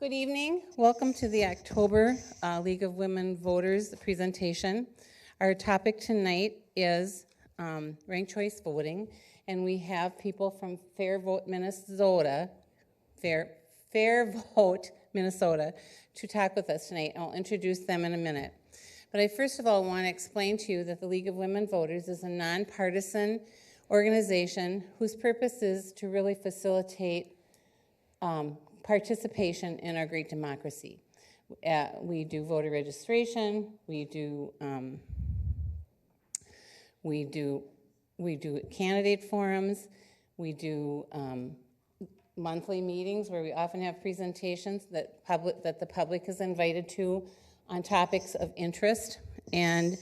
Good evening. Welcome to the October League of Women Voters presentation. Our topic tonight is ranked choice voting, and we have people from Fair Vote, Minnesota, Fair Vote, Minnesota, to talk with us tonight. I'll introduce them in a minute. But I first of all want to explain to you that the League of Women Voters is a nonpartisan organization whose purpose is to really facilitate participation in our great democracy. We do voter registration. We do candidate forums. We do monthly meetings where we often have presentations that the public is invited to on topics of interest, and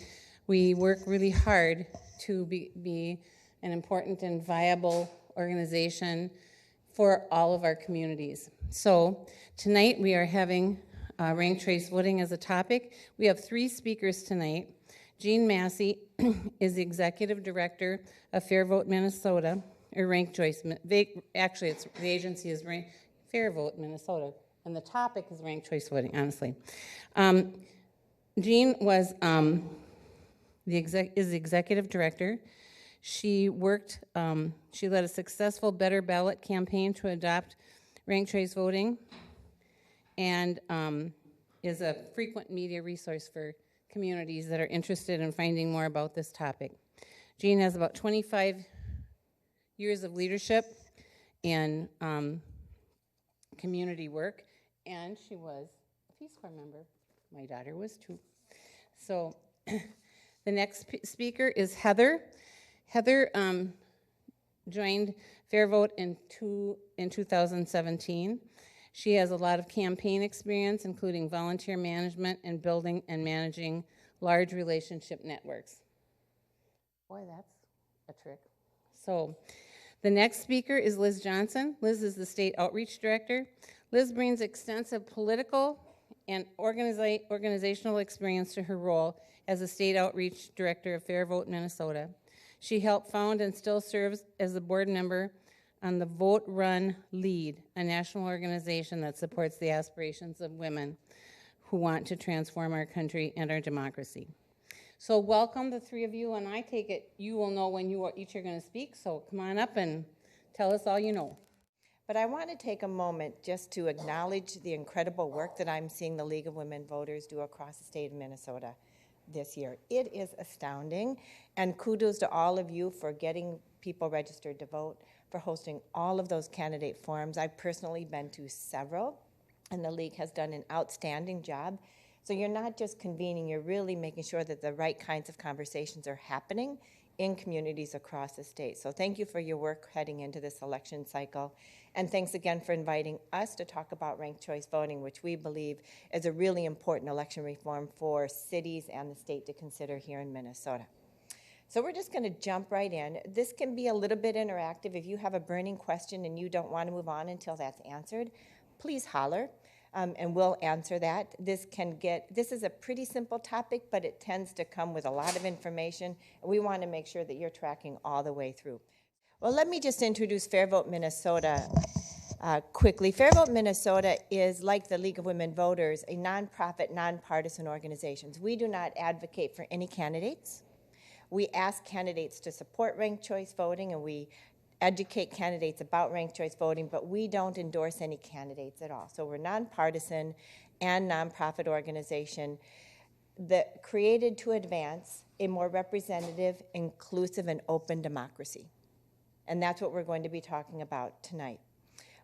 we work really hard to be an important and viable organization for all of our communities. So tonight we are having ranked choice voting as a topic. We have 3 speakers tonight. Jean Massey is the Executive Director of Fair Vote Minnesota, or Ranked Choice. Actually, the agency is Fair Vote Minnesota, and the topic is ranked choice voting, honestly. Jean was is the Executive Director. She led a successful Better Ballot campaign to adopt ranked choice voting, and is a frequent media resource for communities that are interested in finding more about this topic. Jean has about 25 years of leadership in community work, and she was a Peace Corps member. My daughter was too. So the next speaker is Heather. Heather joined Fair Vote in 2017. She has a lot of campaign experience, including volunteer management and building and managing large relationship networks. Boy, that's a trick. So the next speaker is Liz Johnson. Liz is the State Outreach Director. Liz brings extensive political and organizational experience to her role as the State Outreach Director of Fair Vote Minnesota. She helped found and still serves as a board member on the Vote Run Lead, a national organization that supports the aspirations of women who want to transform our country and our democracy. So welcome, the 3 of you, and I take it you will know when you each are going to speak, so come on up and tell us all you know. But I want to take a moment just to acknowledge the incredible work that I'm seeing the League of Women Voters do across the state of Minnesota this year. It is astounding, and kudos to all of you for getting people registered to vote, for hosting all of those candidate forums. I've personally been to several, and the League has done an outstanding job. So you're not just convening, you're really making sure that the right kinds of conversations are happening in communities across the state. So thank you for your work heading into this election cycle. And thanks again for inviting us to talk about ranked choice voting, which we believe is a really important election reform for cities and the state to consider here in Minnesota. So we're just going to jump right in. This can be a little bit interactive. If you have a burning question and you don't want to move on until that's answered, please holler. And we'll answer that. This is a pretty simple topic, but it tends to come with a lot of information, and we want to make sure that you're tracking all the way through. Well, let me just introduce Fair Vote Minnesota quickly. Fair Vote Minnesota is, like the League of Women Voters, a nonprofit, nonpartisan organization. We do not advocate for any candidates. We ask candidates to support ranked choice voting, and we educate candidates about ranked choice voting, but we don't endorse any candidates at all. So we're nonpartisan and nonprofit organization that created to advance a more representative, inclusive, and open democracy. And that's what we're going to be talking about tonight.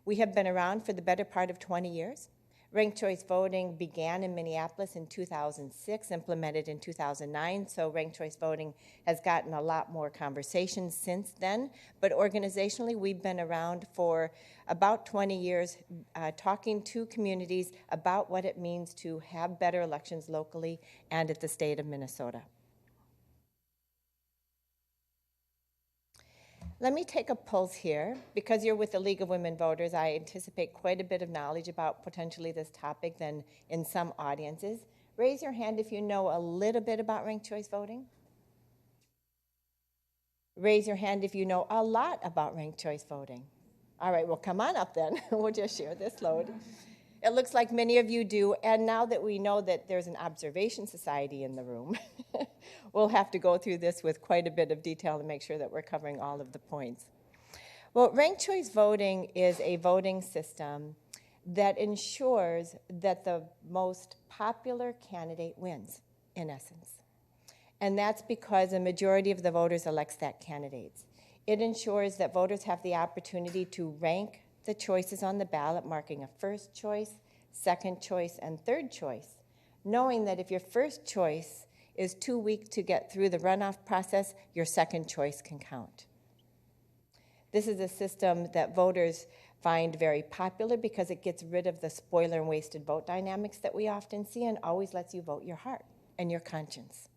We have been around for the better part of 20 years. Ranked choice voting began in Minneapolis in 2006, implemented in 2009, so ranked choice voting has gotten a lot more conversation since then. But organizationally, we've been around for about 20 years, talking to communities about what it means to have better elections locally and at the state of Minnesota. Let me take a pulse here. Because you're with the League of Women Voters, I anticipate quite a bit of knowledge about potentially this topic than in some audiences. Raise your hand if you know a little bit about ranked choice voting. Raise your hand if you know a lot about ranked choice voting. All right, well, come on up then. We'll just share this load. It looks like many of you do, and now that we know that there's an observation society in the room, we'll have to go through this with quite a bit of detail to make sure that we're covering all of the points. Well, ranked choice voting is a voting system that ensures that the most popular candidate wins, in essence. And that's because a majority of the voters elects that candidate. It ensures that voters have the opportunity to rank the choices on the ballot, marking a first choice, second choice, and third choice, knowing that if your first choice is too weak to get through the runoff process, your second choice can count. This is a system that voters find very popular because it gets rid of the spoiler and wasted vote dynamics that we often see and always lets you vote your heart and your conscience.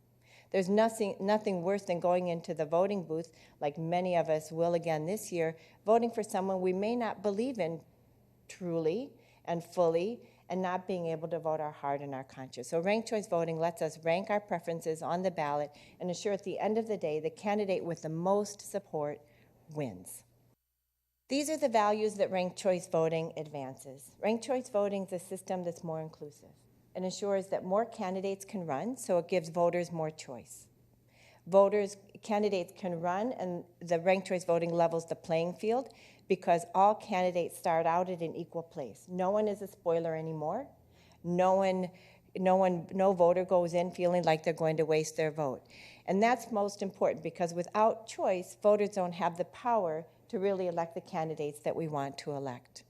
There's nothing worse than going into the voting booth, like many of us will again this year, voting for someone we may not believe in truly and fully, and not being able to vote our heart and our conscience. So ranked choice voting lets us rank our preferences on the ballot and ensure at the end of the day the candidate with the most support wins. These are the values that ranked choice voting advances. Ranked choice voting is a system that's more inclusive. It ensures that more candidates can run, so it gives voters more choice. Candidates can run, and the ranked choice voting levels the playing field because all candidates start out at an equal place. No one is a spoiler anymore. No voter goes in feeling like they're going to waste their vote. And that's most important because without choice, voters don't have the power to really elect the candidates that we want to elect.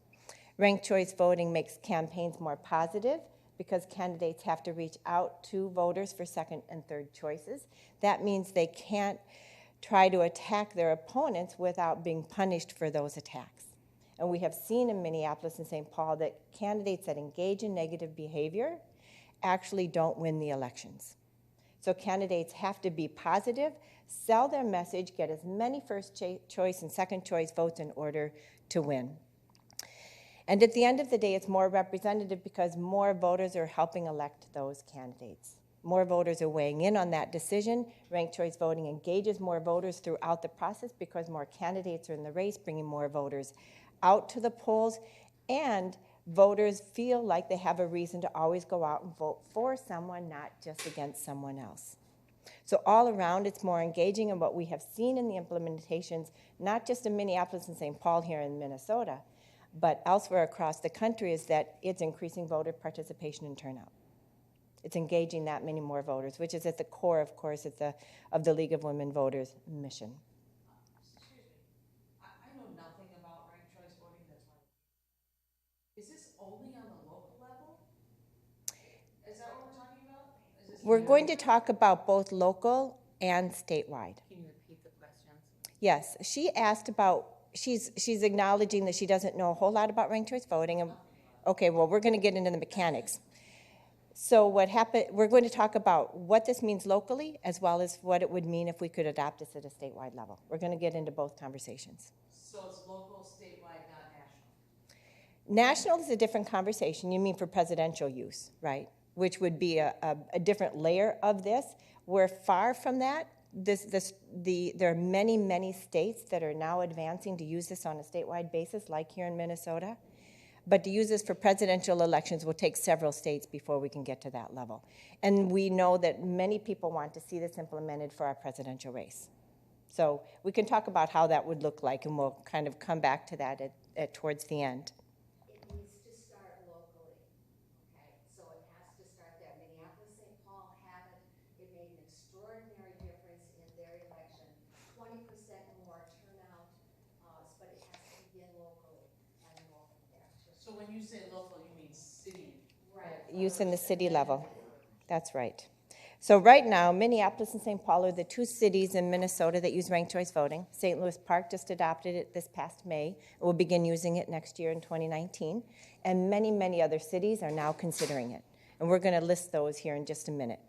Ranked choice voting makes campaigns more positive because candidates have to reach out to voters for second and third choices. That means they can't try to attack their opponents without being punished for those attacks. And we have seen in Minneapolis and St. Paul that candidates that engage in negative behavior actually don't win the elections. So candidates have to be positive, sell their message, get as many first choice and second choice votes in order to win. And at the end of the day, it's more representative because more voters are helping elect those candidates. More voters are weighing in on that decision. Ranked choice voting engages more voters throughout the process because more candidates are in the race, bringing more voters out to the polls. And voters feel like they have a reason to always go out and vote for someone, not just against someone else. So all around, it's more engaging, and what we have seen in the implementations, not just in Minneapolis and St. Paul here in Minnesota, but elsewhere across the country, is that it's increasing voter participation and turnout. It's engaging that many more voters, which is at the core, of course, of the League of Women Voters mission. Excuse me, I know nothing about ranked choice voting, that's why. Is this only on the local level? Is that what we're talking about? We're going to talk about both local and statewide. Can you repeat the questions? Yes, she asked about, she's acknowledging that she doesn't know a whole lot about ranked choice voting. And, okay, well, we're going to get into the mechanics. So what happened, we're going to talk about what this means locally as well as what it would mean if we could adopt this at a statewide level. We're going to get into both conversations. So it's local, statewide, not national? National is a different conversation. You mean for presidential use, right? Which would be a different layer of this. We're far from that. There are many, many states that are now advancing to use this on a statewide basis, like here in Minnesota. But to use this for presidential elections will take several states before we can get to that level. And we know that many people want to see this implemented for our presidential race. So we can talk about how that would look like, and we'll kind of come back to that towards the end. It needs to start locally, okay? So it has to start there. Minneapolis, St. Paul have it. It made an extraordinary difference in their election. 20% more turnout, but it has to begin locally and go from there. So when you say local, you mean city? Right. Use in the city level. That's right. So right now, Minneapolis and St. Paul are the two cities in Minnesota that use ranked choice voting. St. Louis Park just adopted it this past May. We'll begin using it next year in 2019. And many, many other cities are now considering it. And we're going to list those here in just a minute.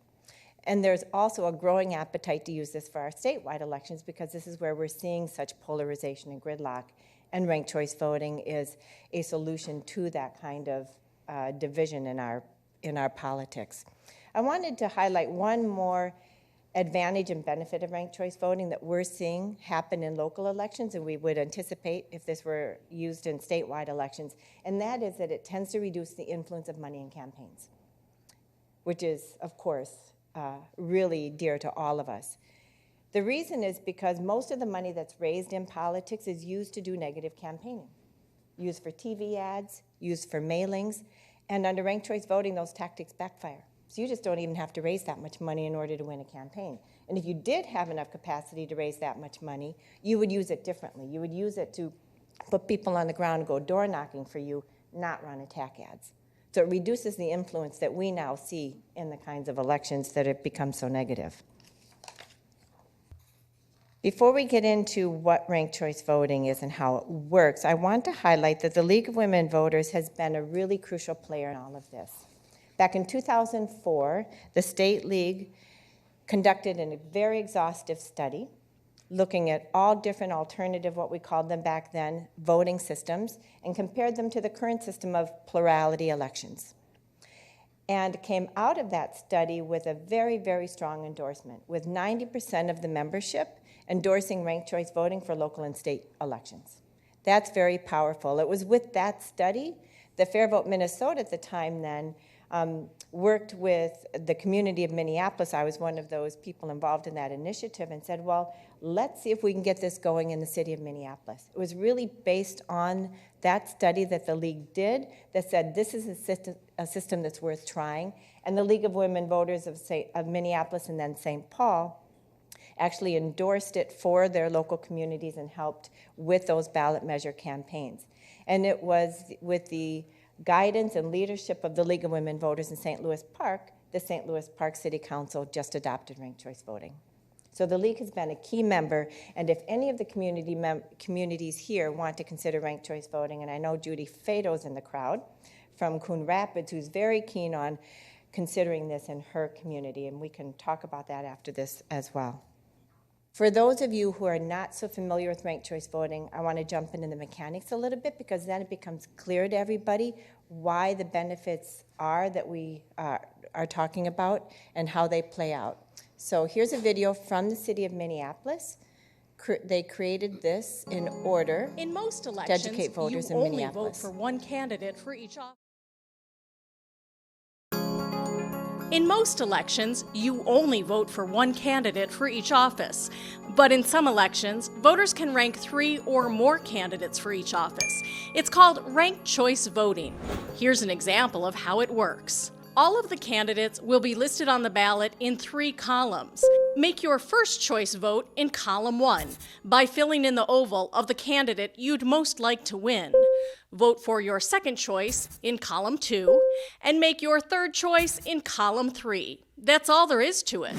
And there's also a growing appetite to use this for our statewide elections because this is where we're seeing such polarization and gridlock. And ranked choice voting is a solution to that kind of division in our politics. I wanted to highlight one more advantage and benefit of ranked choice voting that we're seeing happen in local elections, and we would anticipate if this were used in statewide elections, and that is that it tends to reduce the influence of money in campaigns, which is, of course, really dear to all of us. The reason is because most of the money that's raised in politics is used to do negative campaigning, used for TV ads, used for mailings, and under ranked choice voting, those tactics backfire. So you just don't even have to raise that much money in order to win a campaign. And if you did have enough capacity to raise that much money, you would use it differently. You would use it to put people on the ground, go door knocking for you, not run attack ads. So it reduces the influence that we now see in the kinds of elections that have become so negative. Before we get into what ranked choice voting is and how it works, I want to highlight that the League of Women Voters has been a really crucial player in all of this. Back in 2004, the State League conducted a very exhaustive study looking at all different alternative, what we called them back then, voting systems, and compared them to the current system of plurality elections. And came out of that study with a very, very strong endorsement, with 90% of the membership endorsing ranked choice voting for local and state elections. That's very powerful. It was with that study that Fair Vote Minnesota at the time then worked with the community of Minneapolis. I was one of those people involved in that initiative and said, well, let's see if we can get this going in the city of Minneapolis. It was really based on that study that the League did that said this is a system that's worth trying. And the League of Women Voters of Minneapolis and then St. Paul actually endorsed it for their local communities and helped with those ballot measure campaigns. And it was with the guidance and leadership of the League of Women Voters in St. Louis Park, the St. Louis Park City Council just adopted ranked choice voting. So the League has been a key member, and if any of the communities here want to consider ranked choice voting, and I know Judy Fado's in the crowd from Coon Rapids, who's very keen on considering this in her community, and we can talk about that after this as well. For those of you who are not so familiar with ranked choice voting, I want to jump into the mechanics a little bit because then it becomes clear to everybody why the benefits are that we are talking about and how they play out. So here's a video from the city of Minneapolis. They created this in order in most to elections, educate voters you in only Minneapolis. vote for one candidate for each office. In most elections, you only vote for one candidate for each office. But in some elections, voters can rank 3 or more candidates for each office. It's called ranked choice voting. Here's an example of how it works. All of the candidates will be listed on the ballot in 3 columns. Make your first choice vote in column 1 by filling in the oval of the candidate you'd most like to win. Vote for your second choice in column 2 and make your third choice in column 3. That's all there is to it.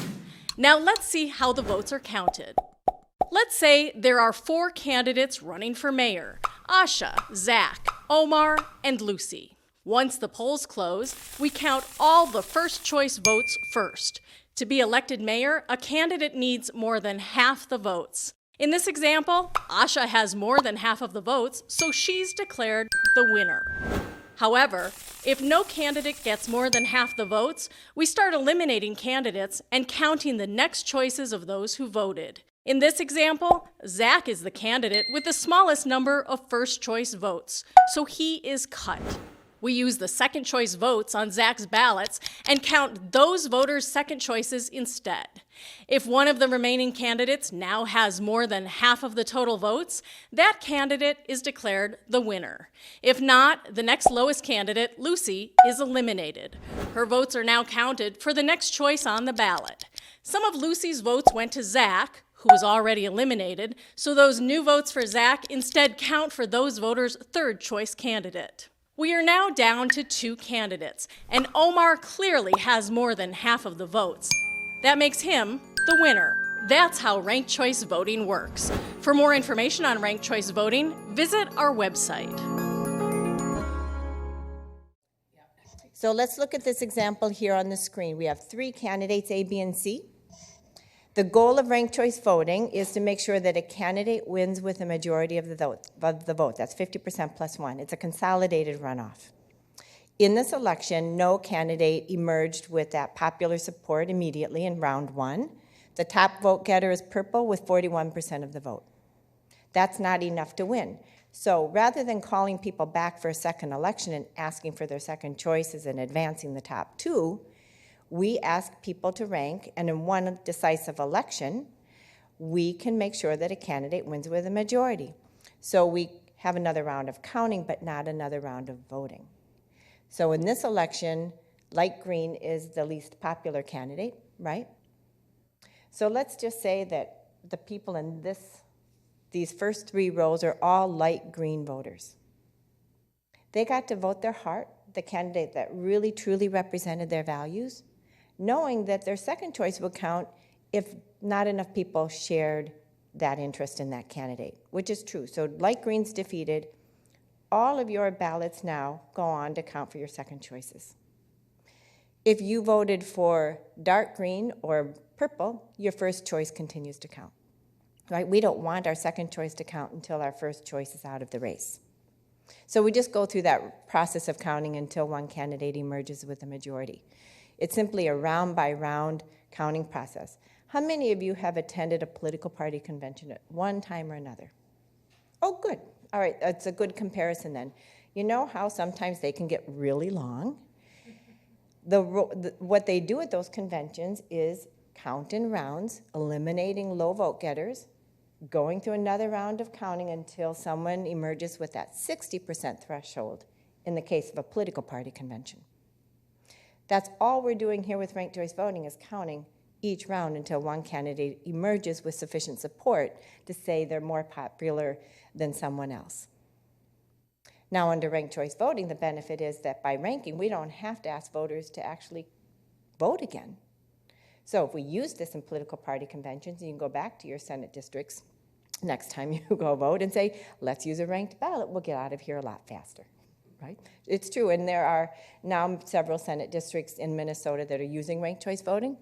Now let's see how the votes are counted. Let's say there are 4 candidates running for mayor: Asha, Zach, Omar, and Lucy. Once the polls close, we count all the first choice votes first. To be elected mayor, a candidate needs more than half the votes. In this example, Asha has more than half of the votes, so she's declared the winner. However, if no candidate gets more than half the votes, we start eliminating candidates and counting the next choices of those who voted. In this example, Zach is the candidate with the smallest number of first choice votes, so he is cut. We use the second choice votes on Zach's ballots and count those voters' second choices instead. If one of the remaining candidates now has more than half of the total votes, that candidate is declared the winner. If not, the next lowest candidate, Lucy, is eliminated. Her votes are now counted for the next choice on the ballot. Some of Lucy's votes went to Zach, who was already eliminated, so those new votes for Zach instead count for those voters' third choice candidate. We are now down to 2 candidates, and Omar clearly has more than half of the votes. That makes him the winner. That's how ranked choice voting works. For more information on ranked choice voting, visit our website. So let's look at this example here on the screen. We have 3 candidates, A, B, and C. The goal of ranked choice voting is to make sure that a candidate wins with a majority of the vote. That's 50% plus 1. It's a consolidated runoff. In this election, no candidate emerged with that popular support immediately in round 1. The top vote getter is purple with 41% of the vote. That's not enough to win. So rather than calling people back for a second election and asking for their second choices and advancing the top two, we ask people to rank, and in one decisive election, we can make sure that a candidate wins with a majority. So we have another round of counting, but not another round of voting. So in this election, light green is the least popular candidate, right? So let's just say that the people in these first 3 rows are all light green voters. They got to vote their heart, the candidate that really truly represented their values, knowing that their second choice would count if not enough people shared that interest in that candidate, which is true. So light green's defeated. All of your ballots now go on to count for your second choices. If you voted for dark green or purple, your first choice continues to count, right? We don't want our second choice to count until our first choice is out of the race. So we just go through that process of counting until one candidate emerges with a majority. It's simply a round-by-round counting process. How many of you have attended a political party convention at one time or another? Oh, good. All right, that's a good comparison then. You know how sometimes they can get really long? What they do at those conventions is count in rounds, eliminating low vote getters, going through another round of counting until someone emerges with that 60% threshold in the case of a political party convention. That's all we're doing here with ranked choice voting is counting each round until one candidate emerges with sufficient support to say they're more popular than someone else. Now, under ranked choice voting, the benefit is that by ranking, we don't have to ask voters to actually vote again. So if we use this in political party conventions, you can go back to your Senate districts next time you go vote and say, let's use a ranked ballot. We'll get out of here a lot faster, right? It's true, and there are now several Senate districts in Minnesota that are using ranked choice voting.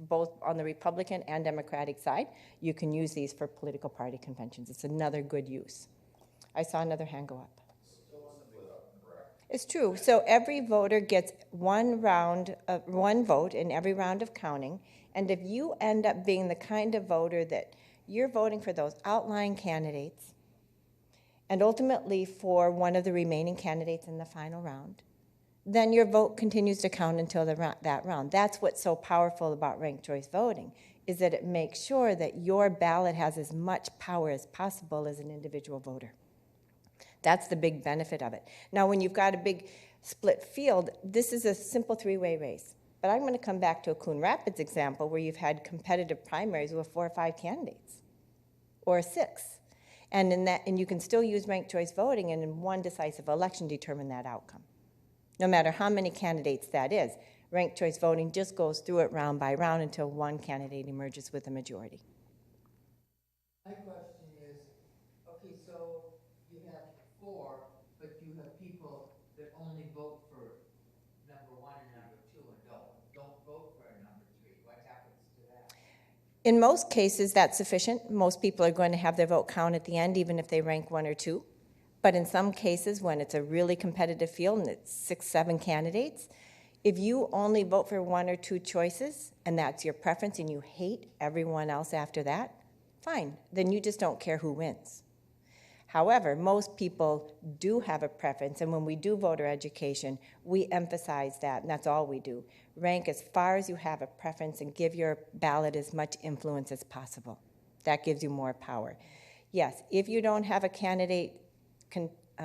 Both on the Republican and Democratic side, you can use these for political party conventions. It's another good use. I saw another hand go up. It's true. So every voter gets one vote in every round of counting. And if you end up being the kind of voter that you're voting for those outlying candidates and ultimately for one of the remaining candidates in the final round, then your vote continues to count until that round. That's what's so powerful about ranked choice voting, is that it makes sure that your ballot has as much power as possible as an individual voter. That's the big benefit of it. Now, when you've got a big split field, this is a simple 3-way race. But I'm going to come back to a Coon Rapids example where you've had competitive primaries with 4 or 5 candidates, or 6. And you can still use ranked choice voting and in one decisive election determine that outcome. No matter how many candidates that is, ranked choice voting just goes through it round by round until one candidate emerges with a majority. My question is, okay, so you have 4, but you have people that only vote for number 1 and number 2 and don't vote for number 3. What happens to that? In most cases, that's sufficient. Most people are going to have their vote count at the end, even if they rank 1 or 2. But in some cases, when it's a really competitive field and it's 6, 7 candidates, if you only vote for 1 or 2 choices and that's your preference and you hate everyone else after that, fine. Then you just don't care who wins. However, most people do have a preference, and when we do voter education, we emphasize that, and that's all we do. Rank as far as you have a preference and give your ballot as much influence as possible. That gives you more power. Yes, if you don't have a candidate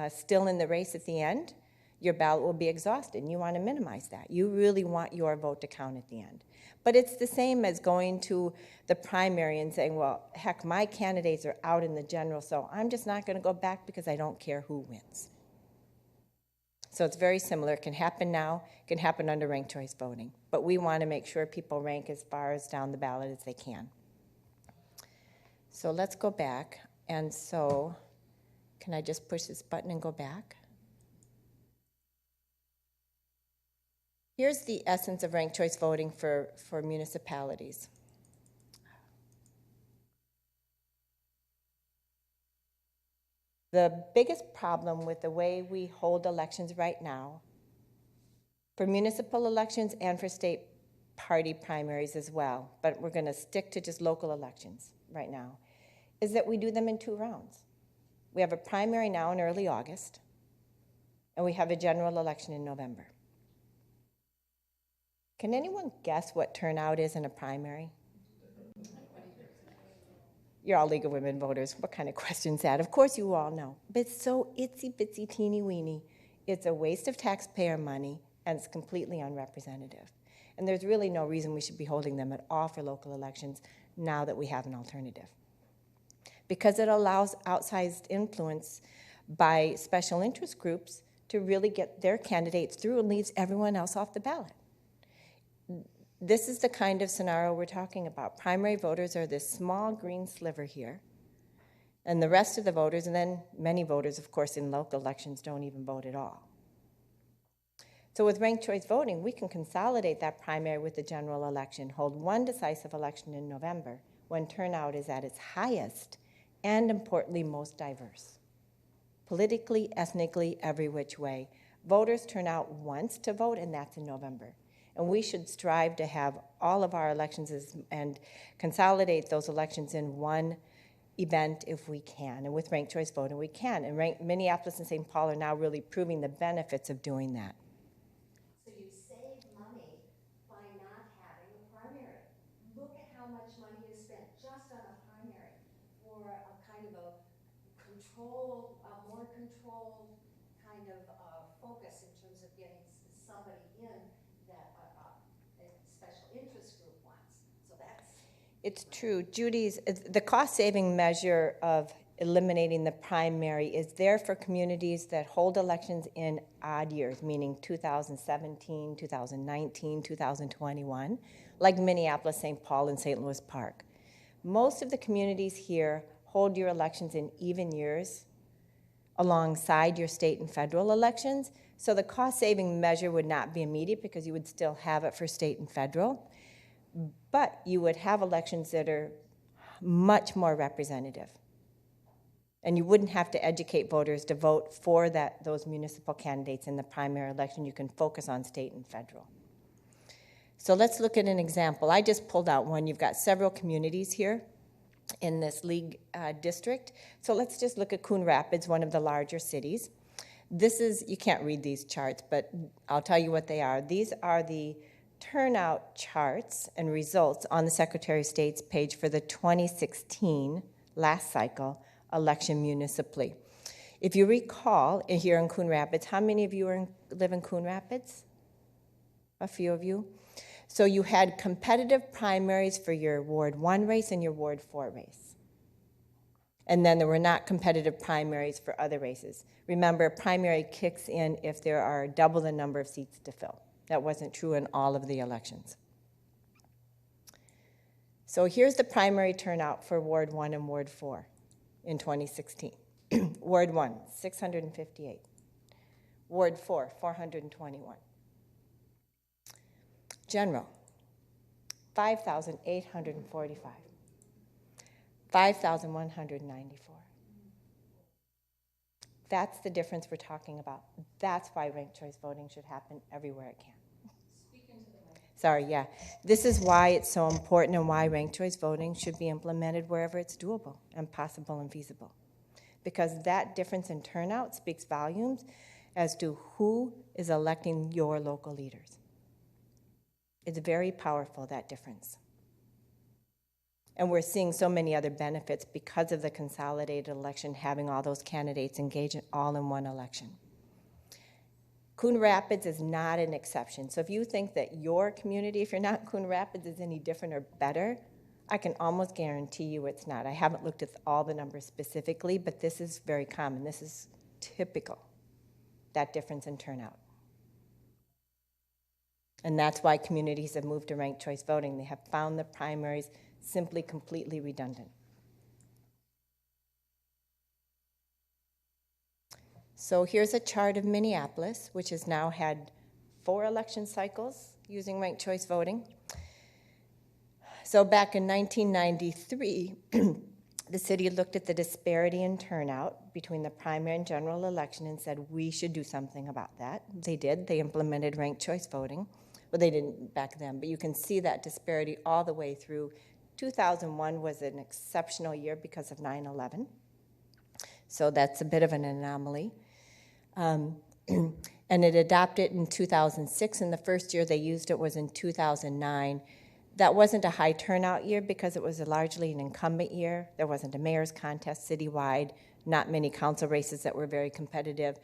still in the race at the end, your ballot will be exhausted, and you want to minimize that. You really want your vote to count at the end. But it's the same as going to the primary and saying, well, heck, my candidates are out in the general, so I'm just not going to go back because I don't care who wins. So it's very similar. It can happen now. It can happen under ranked choice voting. But we want to make sure people rank as far as down the ballot as they can. So let's go back. And so can I just push this button and go back? Here's the essence of ranked choice voting for municipalities. The biggest problem with the way we hold elections right now, for municipal elections and for state party primaries as well, but we're going to stick to just local elections right now, is that we do them in 2 rounds. We have a primary now in early August, and we have a general election in November. Can anyone guess what turnout is in a primary? You're all League of Women Voters. What kind of question is that? Of course you all know. But it's so itsy-bitsy, teeny-weeny. It's a waste of taxpayer money, and it's completely unrepresentative. And there's really no reason we should be holding them at all for local elections now that we have an alternative. Because it allows outsized influence by special interest groups to really get their candidates through and leaves everyone else off the ballot. This is the kind of scenario we're talking about. Primary voters are this small green sliver here, and the rest of the voters, and then many voters, of course, in local elections don't even vote at all. So with ranked choice voting, we can consolidate that primary with the general election, hold one decisive election in November when turnout is at its highest and, importantly, most diverse. Politically, ethnically, every which way. Voters turn out once to vote, and that's in November. And we should strive to have all of our elections and consolidate those elections in one event if we can. And with ranked choice voting, we can. And Minneapolis and St. Paul are now really proving the benefits of doing that. So you save money by not having a primary. Look at how much money is spent just on a primary for a kind of a controlled, a more controlled kind of focus in terms of getting somebody in that a special interest group wants. So that's... It's true. The cost-saving measure of eliminating the primary is there for communities that hold elections in odd years, meaning 2017, 2019, 2021, like Minneapolis, St. Paul, and St. Louis Park. Most of the communities here hold your elections in even years alongside your state and federal elections, so the cost-saving measure would not be immediate because you would still have it for state and federal, but you would have elections that are much more representative. And you wouldn't have to educate voters to vote for those municipal candidates in the primary election. You can focus on state and federal. So let's look at an example. I just pulled out one. You've got several communities here in this league district. So let's just look at Coon Rapids, one of the larger cities. This is, you can't read these charts, but I'll tell you what they are. These are the turnout charts and results on the Secretary of State's page for the 2016 last cycle election municipally. If you recall, here in Coon Rapids, how many of you live in Coon Rapids? A few of you. So you had competitive primaries for your Ward 1 race and your Ward 4 race. And then there were not competitive primaries for other races. Remember, primary kicks in if there are double the number of seats to fill. That wasn't true in all of the elections. So here's the primary turnout for Ward 1 and Ward 4 in 2016. Ward 1, 658. Ward 4, 421. General, 5,845. 5,194. That's the difference we're talking about. That's why ranked choice voting should happen everywhere it can. Sorry, yeah. This is why it's so important and why ranked choice voting should be implemented wherever it's doable and possible and feasible. Because that difference in turnout speaks volumes as to who is electing your local leaders. It's very powerful, that difference. And we're seeing so many other benefits because of the consolidated election, having all those candidates engaged all in one election. Coon Rapids is not an exception. So if you think that your community, if you're not Coon Rapids, is any different or better, I can almost guarantee you it's not. I haven't looked at all the numbers specifically, but this is very common. This is typical, that difference in turnout. And that's why communities have moved to ranked choice voting. They have found the primaries simply completely redundant. So here's a chart of Minneapolis, which has now had 4 election cycles using ranked choice voting. So back in 1993, the city looked at the disparity in turnout between the primary and general election and said, we should do something about that. They did. They implemented ranked choice voting. Well, they didn't back then, but you can see that disparity all the way through. 2001 was an exceptional year because of 9/11. So that's a bit of an anomaly. And it adopted in 2006, and the first year they used it was in 2009. That wasn't a high turnout year because it was largely an incumbent year. There wasn't a mayor's contest citywide, not many council races that were very competitive.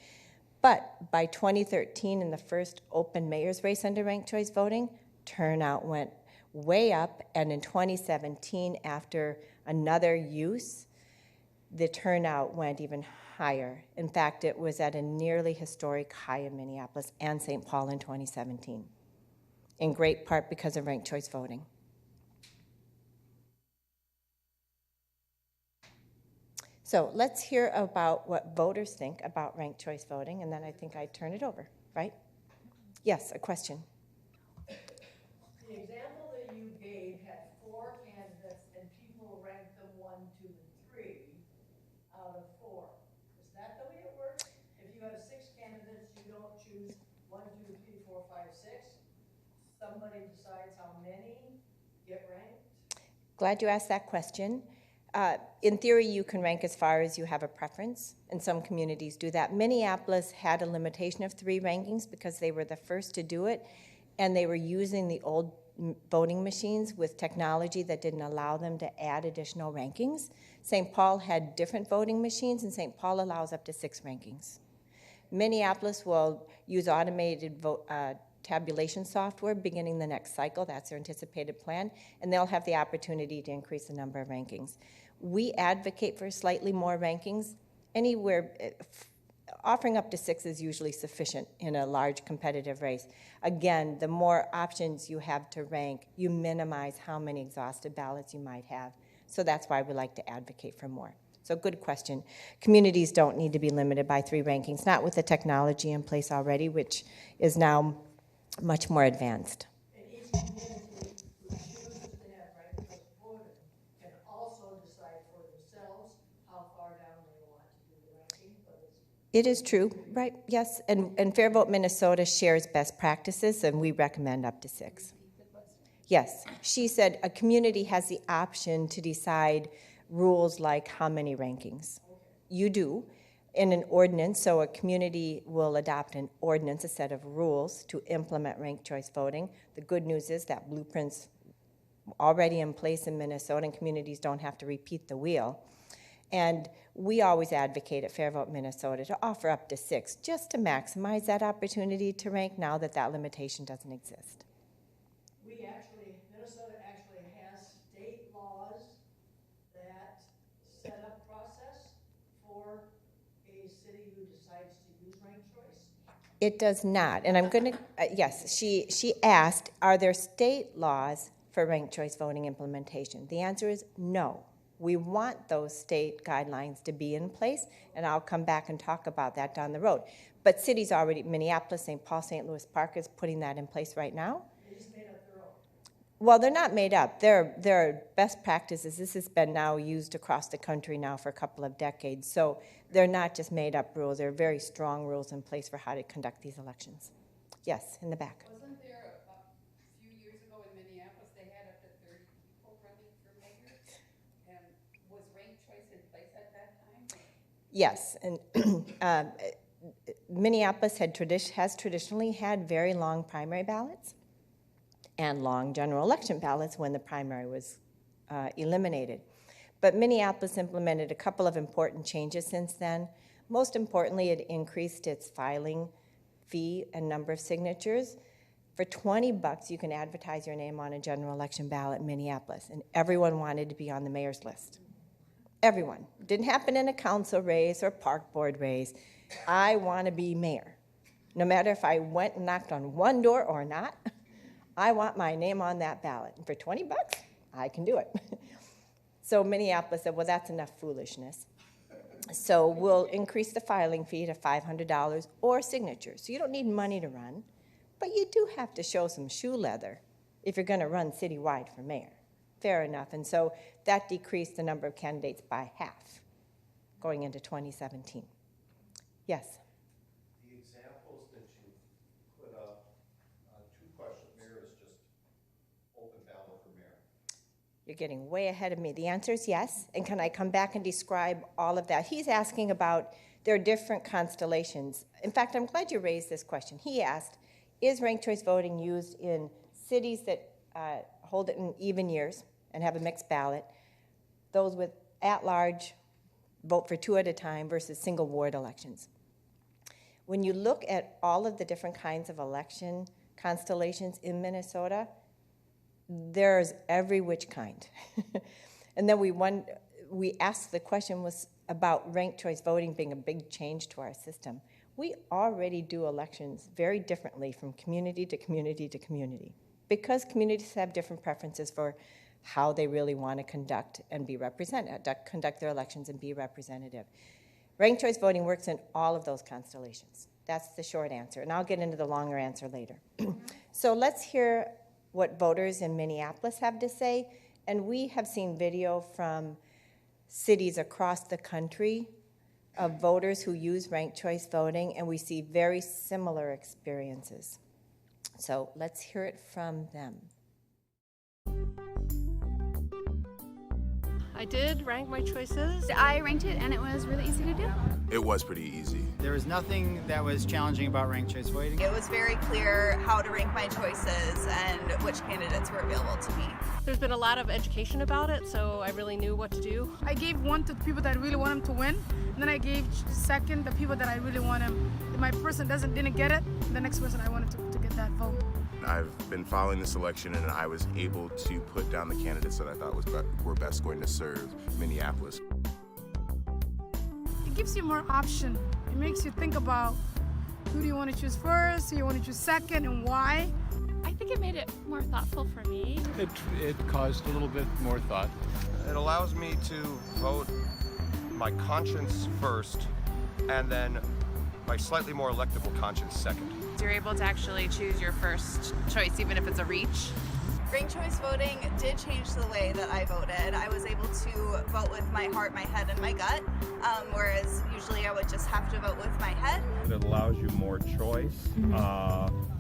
But by 2013, in the first open mayor's race under ranked choice voting, turnout went way up, and in 2017, after another use, the turnout went even higher. In fact, it was at a nearly historic high in Minneapolis and St. Paul in 2017, in great part because of ranked choice voting. So let's hear about what voters think about ranked choice voting, and then I think I turn it over, right? Yes, a question. The example that you gave had 4 candidates and people ranked them 1, 2, and 3 out of 4. Is that the way it works? If you have 6 candidates, you don't choose 1, 2, 3, 4, 5, 6. Somebody decides how many get ranked. Glad you asked that question. In theory, you can rank as far as you have a preference, and some communities do that. Minneapolis had a limitation of 3 rankings because they were the first to do it, and they were using the old voting machines with technology that didn't allow them to add additional rankings. St. Paul had different voting machines, and St. Paul allows up to 6 rankings. Minneapolis will use automated tabulation software beginning the next cycle. That's their anticipated plan, and they'll have the opportunity to increase the number of rankings. We advocate for slightly more rankings. Offering up to 6 is usually sufficient in a large competitive race. Again, the more options you have to rank, you minimize how many exhausted ballots you might have. So that's why we like to advocate for more. So good question. Communities don't need to be limited by 3 rankings, not with the technology in place already, which is now much more advanced. And each community who chooses to have ranked choice voting can also decide for themselves how far down they want to do the ranking, but it's It is true, right? Yes, and Fair Vote Minnesota shares best practices, and we recommend up to 6. Yes, she said a community has the option to decide rules like how many rankings. You do in an ordinance, so a community will adopt an ordinance, a set of rules to implement ranked choice voting. The good news is that blueprint's already in place in Minnesota, and communities don't have to repeat the wheel. And we always advocate at Fair Vote Minnesota to offer up to 6, just to maximize that opportunity to rank now that that limitation doesn't exist. Minnesota actually has state laws that set up process for a city who decides to use ranked choice. It does not, and I'm going to, yes, she asked, are there state laws for ranked choice voting implementation? The answer is no. We want those state guidelines to be in place, and I'll come back and talk about that down the road. But cities already, Minneapolis, St. Paul, St. Louis Park is putting that in place right now. They just made up their own. Well, they're not made up. They're best practices. This has been now used across the country now for a couple of decades. So they're not just made up rules. They're very strong rules in place for how to conduct these elections. Yes, in the back. Wasn't there a few years ago in Minneapolis, they had up to 30 people running for mayor? And was ranked choice in place at that time? Yes, and Minneapolis has traditionally had very long primary ballots and long general election ballots when the primary was eliminated. But Minneapolis implemented a couple of important changes since then. Most importantly, it increased its filing fee and number of signatures. For $20, you can advertise your name on a general election ballot in Minneapolis, and everyone wanted to be on the mayor's list. Everyone. Didn't happen in a council race or park board race. I want to be mayor. No matter if I went and knocked on one door or not, I want my name on that ballot. And for $20, I can do it. So Minneapolis said, well, that's enough foolishness. So we'll increase the filing fee to $500 or signatures. So you don't need money to run, but you do have to show some shoe leather if you're going to run citywide for mayor. Fair enough. And so that decreased the number of candidates by half going into 2017. Yes? The examples that you put up, 2 questions. You're getting way ahead of me. The answer is yes. And can I come back and describe all of that? He's asking about there are different constellations. In fact, I'm glad you raised this question. He asked, is ranked choice voting used in cities that hold it in even years and have a mixed ballot, those with at-large vote for 2 at a time versus single ward elections? When you look at all of the different kinds of election constellations in Minnesota, there's every which kind. And then we asked the question was about ranked choice voting being a big change to our system. We already do elections very differently from community to community to community because communities have different preferences for how they really want to conduct their elections and be representative. Ranked choice voting works in all of those constellations. That's the short answer, and I'll get into the longer answer later. So let's hear what voters in Minneapolis have to say, and we have seen video from cities across the country of voters who use ranked choice voting, and we see very similar experiences. So let's hear it from them. I did rank my choices. I ranked it and it was really easy to do. It was pretty easy. There was nothing that was challenging about ranked choice voting. It was very clear how to rank my choices and which candidates were available to me. There's been a lot of education about it, so I really knew what to do. I gave 1 to the people that I really want them to win, and then I gave 2nd the people that I really want them. If my person didn't get it, the next person I wanted to get that vote. I've been following this election, and I was able to put down the candidates that I thought were best going to serve Minneapolis. It gives you more option. It makes you think about who do you want to choose first, who you want to choose second, and why. I think it made it more thoughtful for me. It caused a little bit more thought. It allows me to vote my conscience first, and then my slightly more electable conscience second. You're able to actually choose your first choice, even if it's a reach. Ranked choice voting did change the way that I voted. I was able to vote with my heart, my head, and my gut, whereas usually I would just have to vote with my head. It allows you more choice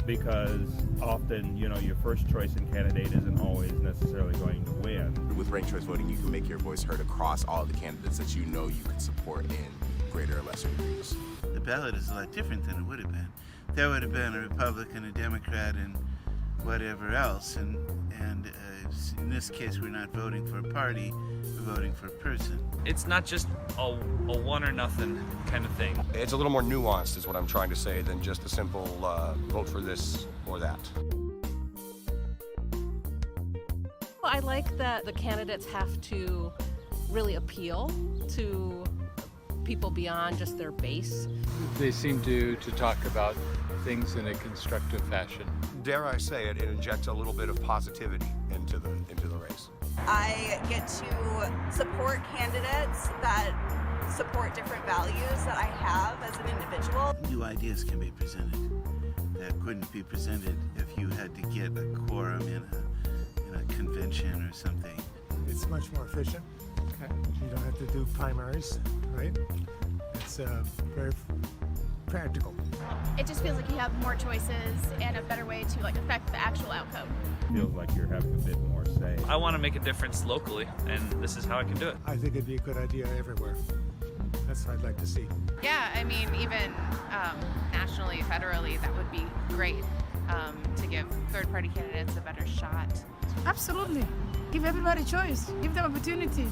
because often, your first choice in candidate isn't always necessarily going to win. With ranked choice voting, you can make your voice heard across all the candidates that you know you could support in greater or lesser degrees. The ballot is a lot different than it would have been. There would have been a Republican, a Democrat, and whatever else. And in this case, we're not voting for a party, we're voting for a person. It's not just a one or nothing kind of thing. It's a little more nuanced is what I'm trying to say than just a simple vote for this or that. I like that the candidates have to really appeal to people beyond just their base. They seem to talk about things in a constructive fashion. Dare I say it injects a little bit of positivity into the race. I get to support candidates that support different values that I have as an individual. New ideas can be presented that couldn't be presented if you had to get a quorum in a convention or something. It's much more efficient. Okay. You don't have to do primaries, right? It's very practical. It just feels like you have more choices and a better way to affect the actual outcome. It feels like you're having a bit more say. I want to make a difference locally, and this is how I can do it. I think it'd be a good idea everywhere. That's what I'd like to see. Yeah, I mean, even nationally, federally, that would be great to give third-party candidates a better shot. Absolutely. Give everybody choice. Give them opportunity.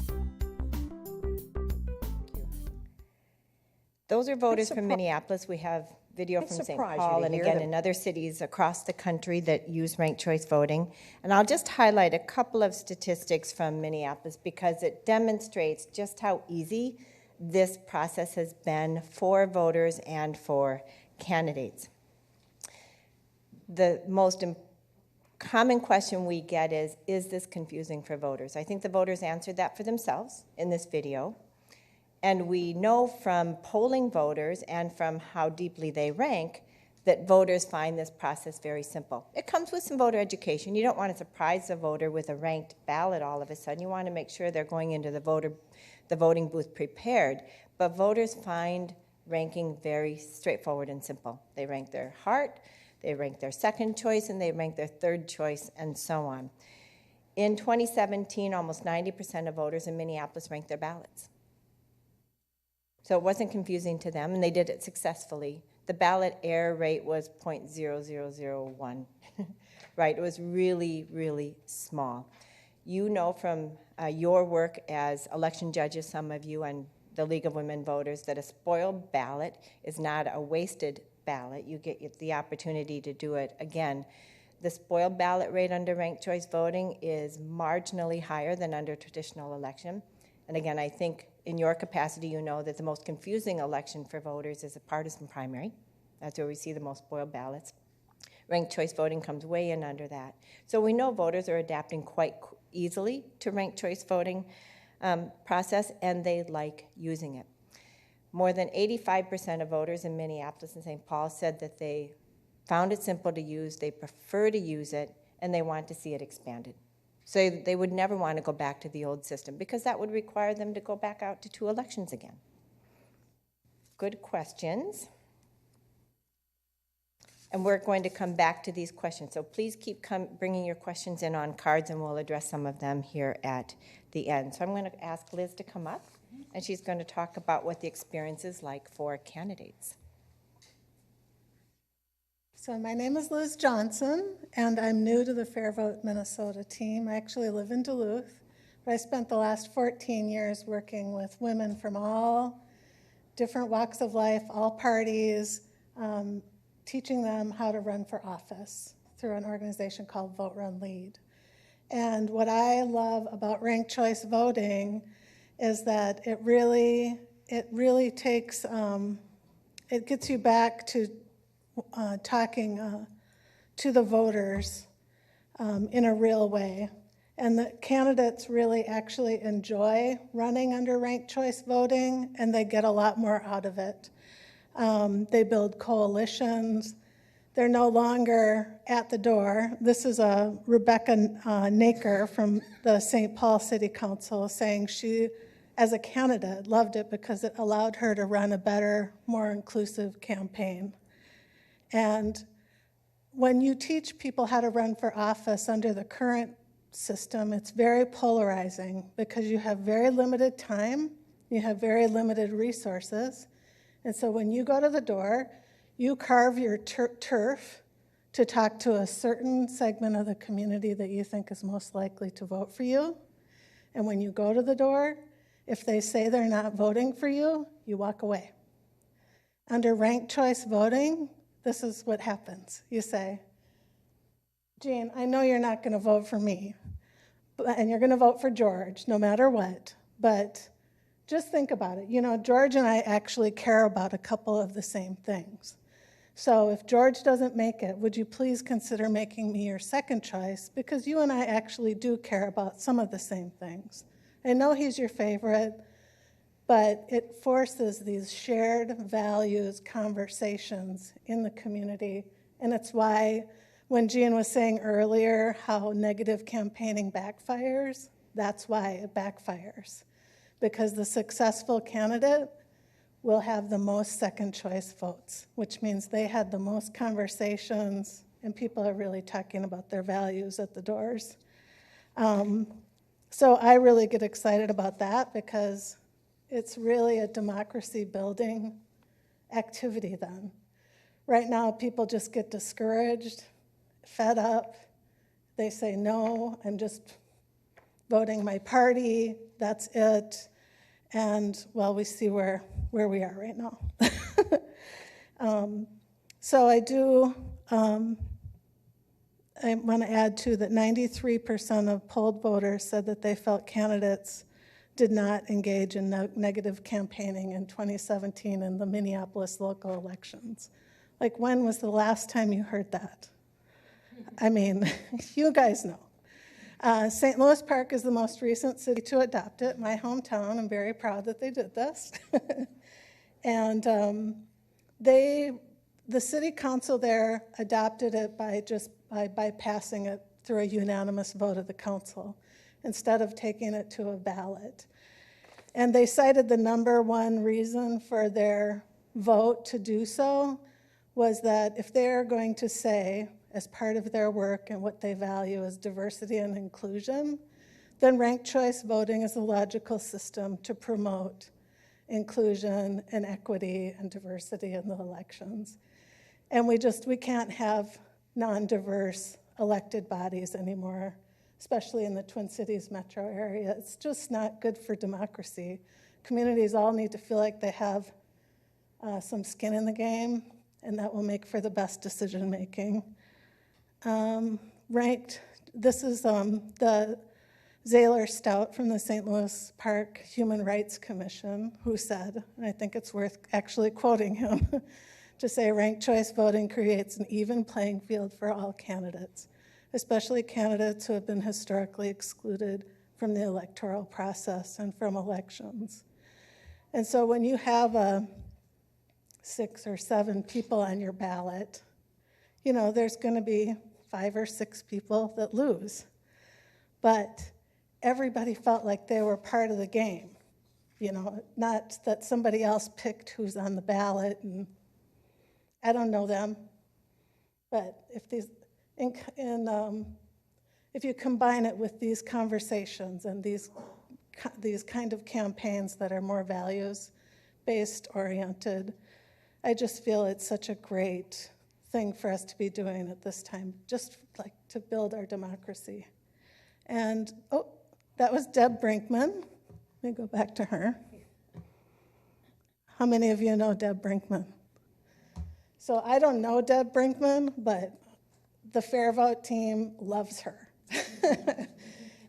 Those are voters from Minneapolis. We have video from St. Paul and again in other cities across the country that use ranked choice voting. And I'll just highlight a couple of statistics from Minneapolis because it demonstrates just how easy this process has been for voters and for candidates. The most common question we get is this confusing for voters? I think the voters answered that for themselves in this video. And we know from polling voters and from how deeply they rank that voters find this process very simple. It comes with some voter education. You don't want to surprise the voter with a ranked ballot all of a sudden. You want to make sure they're going into the voting booth prepared. But voters find ranking very straightforward and simple. They rank their heart, they rank their second choice, and they rank their third choice, and so on. In 2017, almost 90% of voters in Minneapolis ranked their ballots. So it wasn't confusing to them, and they did it successfully. The ballot error rate was 0.0001, right? It was really, really small. You know from your work as election judges, some of you, and the League of Women Voters, that a spoiled ballot is not a wasted ballot. You get the opportunity to do it again. The spoiled ballot rate under ranked choice voting is marginally higher than under traditional election. And again, I think in your capacity, you know that the most confusing election for voters is a partisan primary. That's where we see the most spoiled ballots. Ranked choice voting comes way in under that. So we know voters are adapting quite easily to ranked choice voting process, and they like using it. More than 85% of voters in Minneapolis and St. Paul said that they found it simple to use, they prefer to use it, and they want to see it expanded. So they would never want to go back to the old system because that would require them to go back out to 2 elections again. Good questions. And we're going to come back to these questions. So please keep bringing your questions in on cards, and we'll address some of them here at the end. So I'm going to ask Liz to come up, and she's going to talk about what the experience is like for candidates. So my name is Liz Johnson, and I'm new to the Fair Vote Minnesota team. I actually live in Duluth, but I spent the last 14 years working with women from all different walks of life, all parties, teaching them how to run for office through an organization called Vote Run Lead. And what I love about ranked choice voting is that it really takes, it gets you back to talking to the voters in a real way. And the candidates really actually enjoy running under ranked choice voting, and they get a lot more out of it. They build coalitions. They're no longer at the door. This is Rebecca Naker from the St. Paul City Council saying she, as a candidate, loved it because it allowed her to run a better, more inclusive campaign. And when you teach people how to run for office under the current system, it's very polarizing because you have very limited time, you have very limited resources. And so when you go to the door, you carve your turf to talk to a certain segment of the community that you think is most likely to vote for you. And when you go to the door, if they say they're not voting for you, you walk away. Under ranked choice voting, this is what happens. You say, Jean, I know you're not going to vote for me, and you're going to vote for George no matter what, but just think about it. You know, George and I actually care about a couple of the same things. So if George doesn't make it, would you please consider making me your second choice? Because you and I actually do care about some of the same things. I know he's your favorite, but it forces these shared values conversations in the community. And it's why when Jean was saying earlier how negative campaigning backfires, that's why it backfires. Because the successful candidate will have the most second choice votes, which means they had the most conversations and people are really talking about their values at the doors. So I really get excited about that because it's really a democracy building activity then. Right now, people just get discouraged, fed up. They say, no, I'm just voting my party, that's it. And, well, we see where we are right now. So I want to add, too, that 93% of polled voters said that they felt candidates did not engage in negative campaigning in 2017 in the Minneapolis local elections. Like, when was the last time you heard that? I mean, you guys know. St. Louis Park is the most recent city to adopt it, my hometown. I'm very proud that they did this. And the city council there adopted it by passing it through a unanimous vote of the council instead of taking it to a ballot. And they cited the number one reason for their vote to do so was that if they're going to say, as part of their work and what they value as diversity and inclusion, then ranked choice voting is a logical system to promote inclusion and equity and diversity in the elections. And we can't have non-diverse elected bodies anymore, especially in the Twin Cities metro area. It's just not good for democracy. Communities all need to feel like they have some skin in the game, and that will make for the best decision making. Ranked, this is the Zaylor Stout from the St. Louis Park Human Rights Commission, who said, and I think it's worth actually quoting him, to say ranked choice voting creates an even playing field for all candidates, especially candidates who have been historically excluded from the electoral process and from elections. And so when you have 6 or 7 people on your ballot, you know, there's going to be 5 or 6 people that lose. But everybody felt like they were part of the game, you know, not that somebody else picked who's on the ballot, and I don't know them. But if if you combine it with these conversations and these kind of campaigns that are more values-based oriented, I just feel it's such a great thing for us to be doing at this time, just like to build our democracy. And, oh, that was Deb Brinkman. Let me go back to her. How many of you know Deb Brinkman? So I don't know Deb Brinkman, but the Fair Vote team loves her.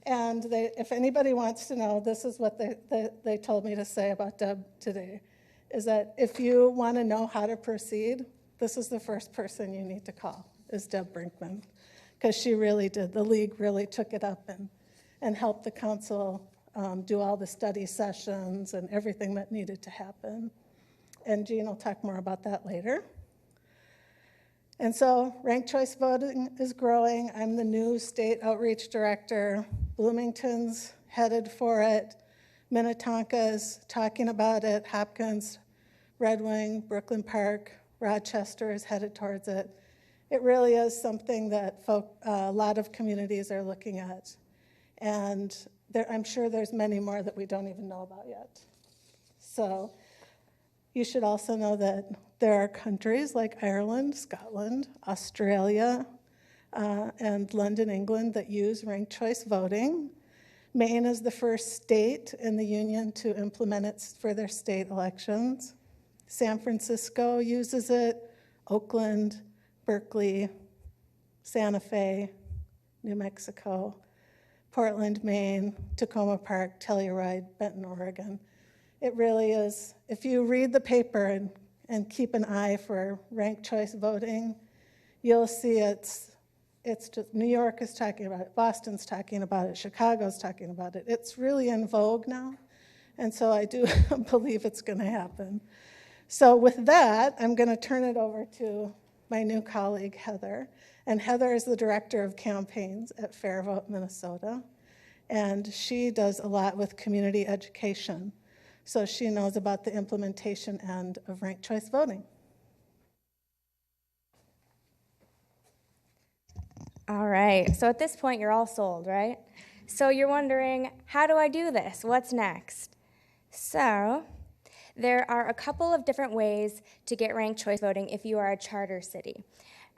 And if anybody wants to know, this is what they told me to say about Deb today, is that if you want to know how to proceed, this is the first person you need to call, is Deb Brinkman, because she really did. The league really took it up and helped the council do all the study sessions and everything that needed to happen. And Jean will talk more about that later. And so ranked choice voting is growing. I'm the new state outreach director. Bloomington's headed for it. Minnetonka's talking about it. Hopkins, Red Wing, Brooklyn Park, Rochester is headed towards it. It really is something that a lot of communities are looking at. And I'm sure there's many more that we don't even know about yet. So you should also know that there are countries like Ireland, Scotland, Australia, and London, England that use ranked choice voting. Maine is the first state in the union to implement it for their state elections. San Francisco uses it, Oakland, Berkeley, Santa Fe, New Mexico, Portland, Maine, Tacoma Park, Telluride, Benton, Oregon. It really is, if you read the paper and keep an eye for ranked choice voting, you'll see it's just, New York is talking about it, Boston's talking about it, Chicago's talking about it. It's really in vogue now, and so I do believe it's going to happen. So with that, I'm going to turn it over to my new colleague, Heather. And Heather is the director of campaigns at Fair Vote Minnesota, and she does a lot with community education. So she knows about the implementation end of ranked choice voting. All right, so at this point, you're all sold, right? So you're wondering, how do I do this? What's next? So there are a couple of different ways to get ranked choice voting if you are a charter city.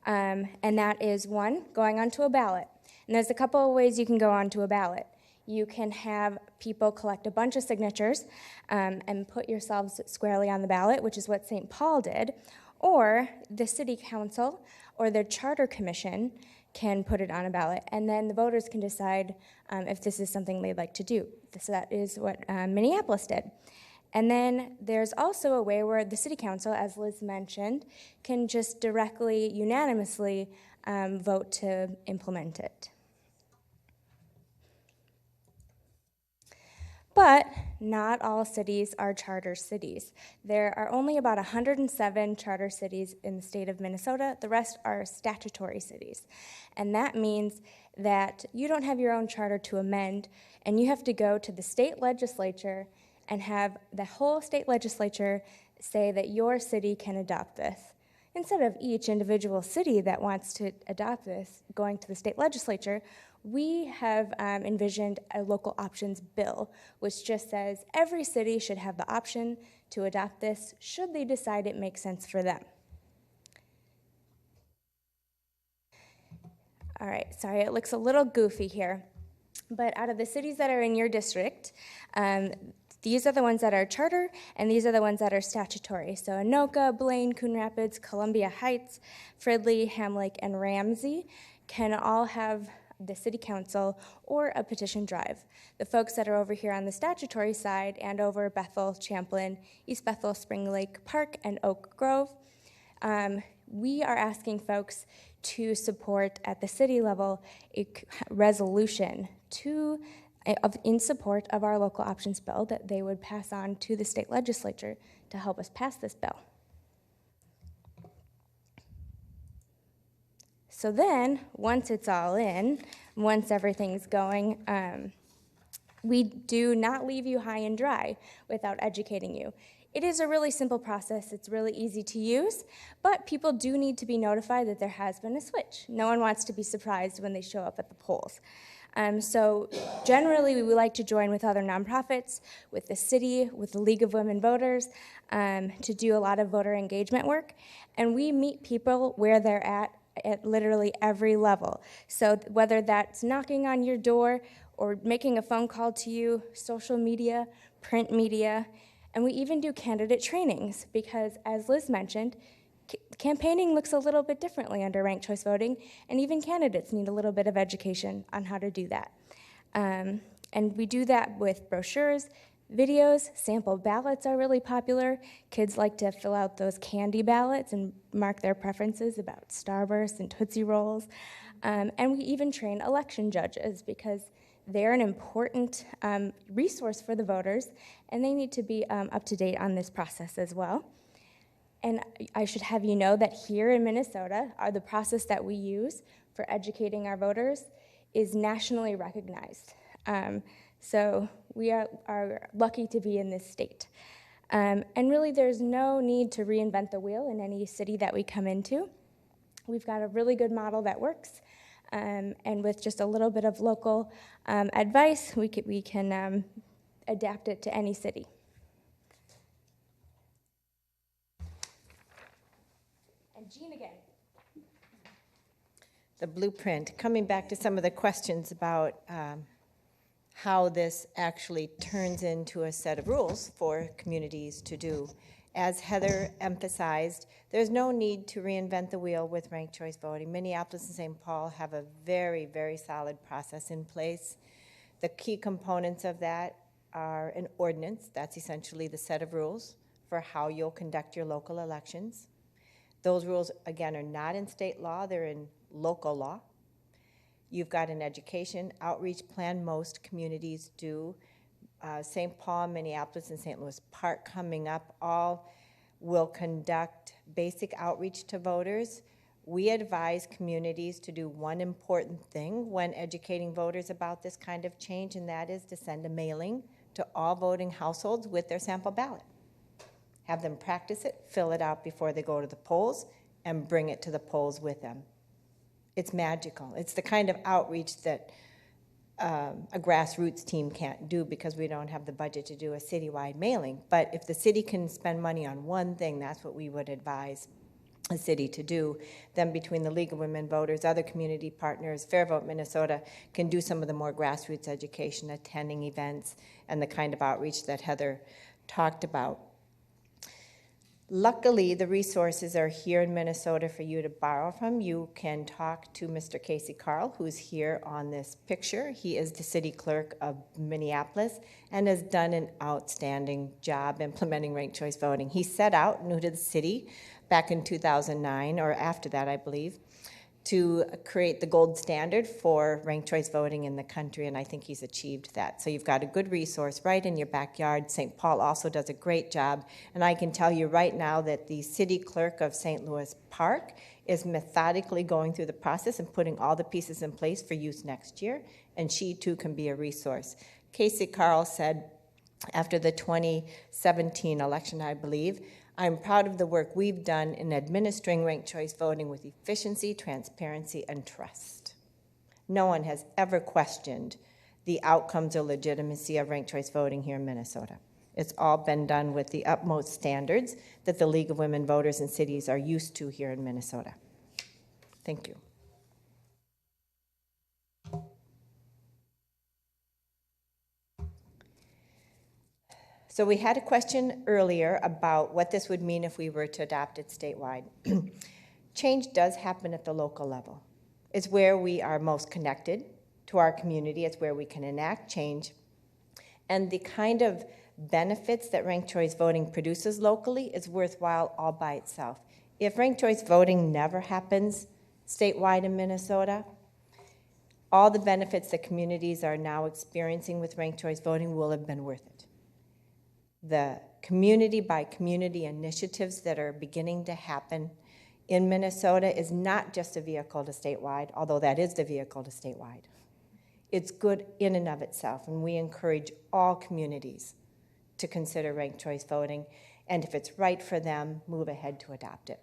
And that is one, going onto a ballot. And there's a couple of ways you can go onto a ballot. You can have people collect a bunch of signatures and put yourselves squarely on the ballot, which is what St. Paul did, or the city council or their charter commission can put it on a ballot, and then the voters can decide if this is something they'd like to do. So that is what Minneapolis did. And then there's also a way where the city council, as Liz mentioned, can just directly, unanimously vote to implement it. But not all cities are charter cities. There are only about 107 charter cities in the state of Minnesota. The rest are statutory cities. And that means that you don't have your own charter to amend, and you have to go to the state legislature and have the whole state legislature say that your city can adopt this. instead of each individual city that wants to adopt this going to the state legislature, we have envisioned a local options bill, which just says every city should have the option to adopt this should they decide it makes sense for them. All right, sorry, it looks a little goofy here, but out of the cities that are in your district, these are the ones that are charter, and these are the ones that are statutory. So Anoka, Blaine, Coon Rapids, Columbia Heights, Fridley, Ham Lake, and Ramsey can all have the city council or a petition drive. The folks that are over here on the statutory side and over Bethel, Champlin, East Bethel, Spring Lake Park, and Oak Grove, we are asking folks to support at the city level a resolution in support of our local options bill that they would pass on to the state legislature to help us pass this bill. So then, once it's all in, once everything's going, we do not leave you high and dry without educating you. It is a really simple process. It's really easy to use, but people do need to be notified that there has been a switch. No one wants to be surprised when they show up at the polls. So generally, we would like to join with other nonprofits, with the city, with the League of Women Voters, to do a lot of voter engagement work. And we meet people where they're at literally every level. So whether that's knocking on your door or making a phone call to you, social media, print media, and we even do candidate trainings because, as Liz mentioned, campaigning looks a little bit differently under ranked choice voting, and even candidates need a little bit of education on how to do that. And we do that with brochures, videos, sample ballots are really popular. Kids like to fill out those candy ballots and mark their preferences about Starburst and Tootsie Rolls. And we even train election judges because they're an important resource for the voters, and they need to be up to date on this process as well. And I should have you know that here in Minnesota, the process that we use for educating our voters is nationally recognized. So we are lucky to be in this state. And really, there's no need to reinvent the wheel in any city that we come into. We've got a really good model that works. And with just a little bit of local advice, we can adapt it to any city. And Jean again. The blueprint, coming back to some of the questions about how this actually turns into a set of rules for communities to do. As Heather emphasized, there's no need to reinvent the wheel with ranked choice voting. Minneapolis and St. Paul have a very, very solid process in place. The key components of that are an ordinance. That's essentially the set of rules for how you'll conduct your local elections. Those rules, again, are not in state law. They're in local law. You've got an education outreach plan. Most communities do. St. Paul, Minneapolis, and St. Louis Park coming up all will conduct basic outreach to voters. We advise communities to do one important thing when educating voters about this kind of change, and that is to send a mailing to all voting households with their sample ballot. Have them practice it, fill it out before they go to the polls, and bring it to the polls with them. It's magical. It's the kind of outreach that a grassroots team can't do because we don't have the budget to do a citywide mailing. But if the city can spend money on one thing, that's what we would advise a city to do. Then between the League of Women Voters, other community partners, Fair Vote Minnesota can do some of the more grassroots education, attending events, and the kind of outreach that Heather talked about. Luckily, the resources are here in Minnesota for you to borrow from. You can talk to Mr. Casey Carl, who's here on this picture. He is the city clerk of Minneapolis and has done an outstanding job implementing ranked choice voting. He set out, new to the city, back in 2009, or after that, I believe, to create the gold standard for ranked choice voting in the country, and I think he's achieved that. So you've got a good resource right in your backyard. St. Paul also does a great job, and I can tell you right now that the city clerk of St. Louis Park is methodically going through the process and putting all the pieces in place for use next year, and she too can be a resource. Casey Carl said after the 2017 election, I believe, I'm proud of the work we've done in administering ranked choice voting with efficiency, transparency, and trust. No one has ever questioned the outcomes or legitimacy of ranked choice voting here in Minnesota. It's all been done with the utmost standards that the League of Women Voters in Cities are used to here in Minnesota. Thank you. So we had a question earlier about what this would mean if we were to adopt it statewide. Change does happen at the local level. It's where we are most connected to our community. It's where we can enact change. And the kind of benefits that ranked choice voting produces locally is worthwhile all by itself. If ranked choice voting never happens statewide in Minnesota, all the benefits that communities are now experiencing with ranked choice voting will have been worth it. The community by community initiatives that are beginning to happen in Minnesota is not just a vehicle to statewide, although that is the vehicle to statewide. It's good in and of itself, and we encourage all communities to consider ranked choice voting, and if it's right for them, move ahead to adopt it.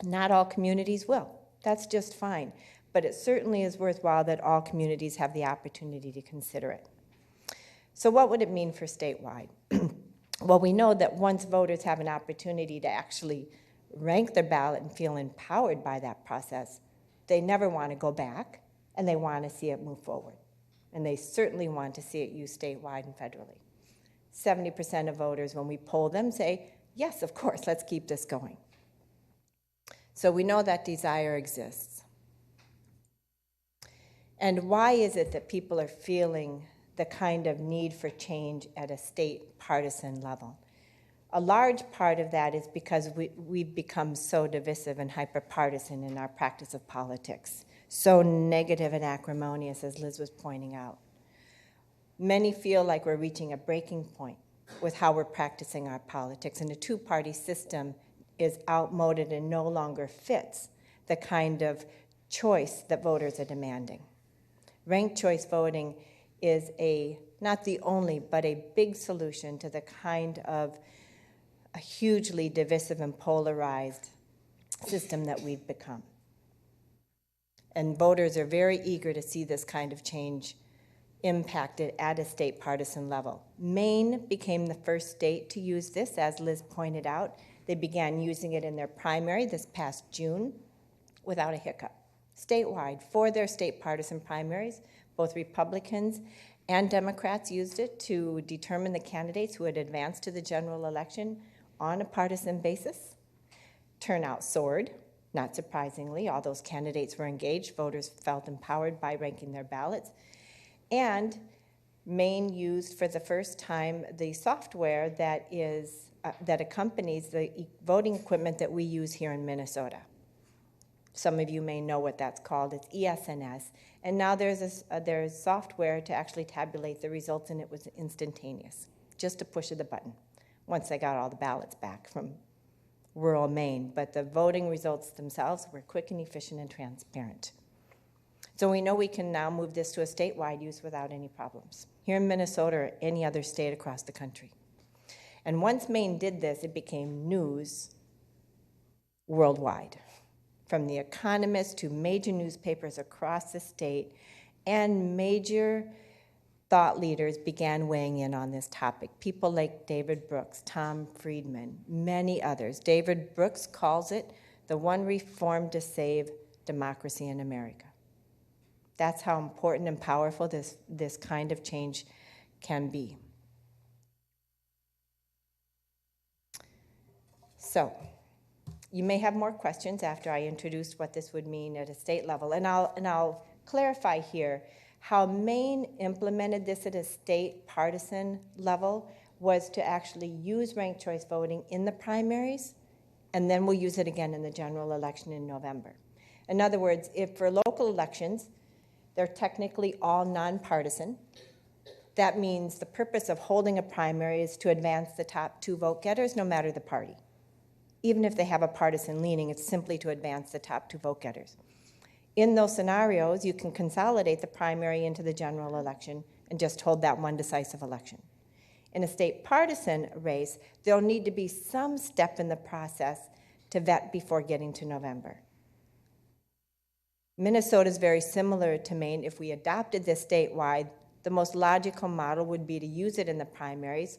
Not all communities will. That's just fine, but it certainly is worthwhile that all communities have the opportunity to consider it. So what would it mean for statewide? Well, we know that once voters have an opportunity to actually rank their ballot and feel empowered by that process, they never want to go back, and they want to see it move forward. And they certainly want to see it used statewide and federally. 70% of voters, when we poll them, say, yes, of course, let's keep this going. So we know that desire exists. And why is it that people are feeling the kind of need for change at a state partisan level? A large part of that is because we've become so divisive and hyper-partisan in our practice of politics, so negative and acrimonious, as Liz was pointing out. Many feel like we're reaching a breaking point with how we're practicing our politics, and a two-party system is outmoded and no longer fits the kind of choice that voters are demanding. Ranked choice voting is not the only, but a big solution to the kind of a hugely divisive and polarized system that we've become. And voters are very eager to see this kind of change impacted at a state partisan level. Maine became the first state to use this, as Liz pointed out. They began using it in their primary this past June without a hiccup. Statewide, for their state partisan primaries, both Republicans and Democrats used it to determine the candidates who had advanced to the general election on a partisan basis. Turnout soared, not surprisingly. All those candidates were engaged. Voters felt empowered by ranking their ballots. And Maine used for the first time the software that accompanies the voting equipment that we use here in Minnesota. Some of you may know what that's called. It's ESNS. And now there's software to actually tabulate the results, and it was instantaneous, just a push of the button, once I got all the ballots back from rural Maine. But the voting results themselves were quick and efficient and transparent. So we know we can now move this to a statewide use without any problems, here in Minnesota or any other state across the country. And once Maine did this, it became news worldwide, from The Economist to major newspapers across the state, and major thought leaders began weighing in on this topic. People like David Brooks, Tom Friedman, many others. David Brooks calls it the one reform to save democracy in America. That's how important and powerful this kind of change can be. So, you may have more questions after I introduce what this would mean at a state level, and I'll clarify here how Maine implemented this at a state partisan level was to actually use ranked choice voting in the primaries, and then we'll use it again in the general election in November. In other words, if for local elections, they're technically all nonpartisan, that means the purpose of holding a primary is to advance the top two vote getters, no matter the party. Even if they have a partisan leaning, it's simply to advance the top two vote getters. In those scenarios, you can consolidate the primary into the general election and just hold that one decisive election. In a state partisan race, there'll need to be some step in the process to vet before getting to November. Minnesota is very similar to Maine. If we adopted this statewide, the most logical model would be to use it in the primaries.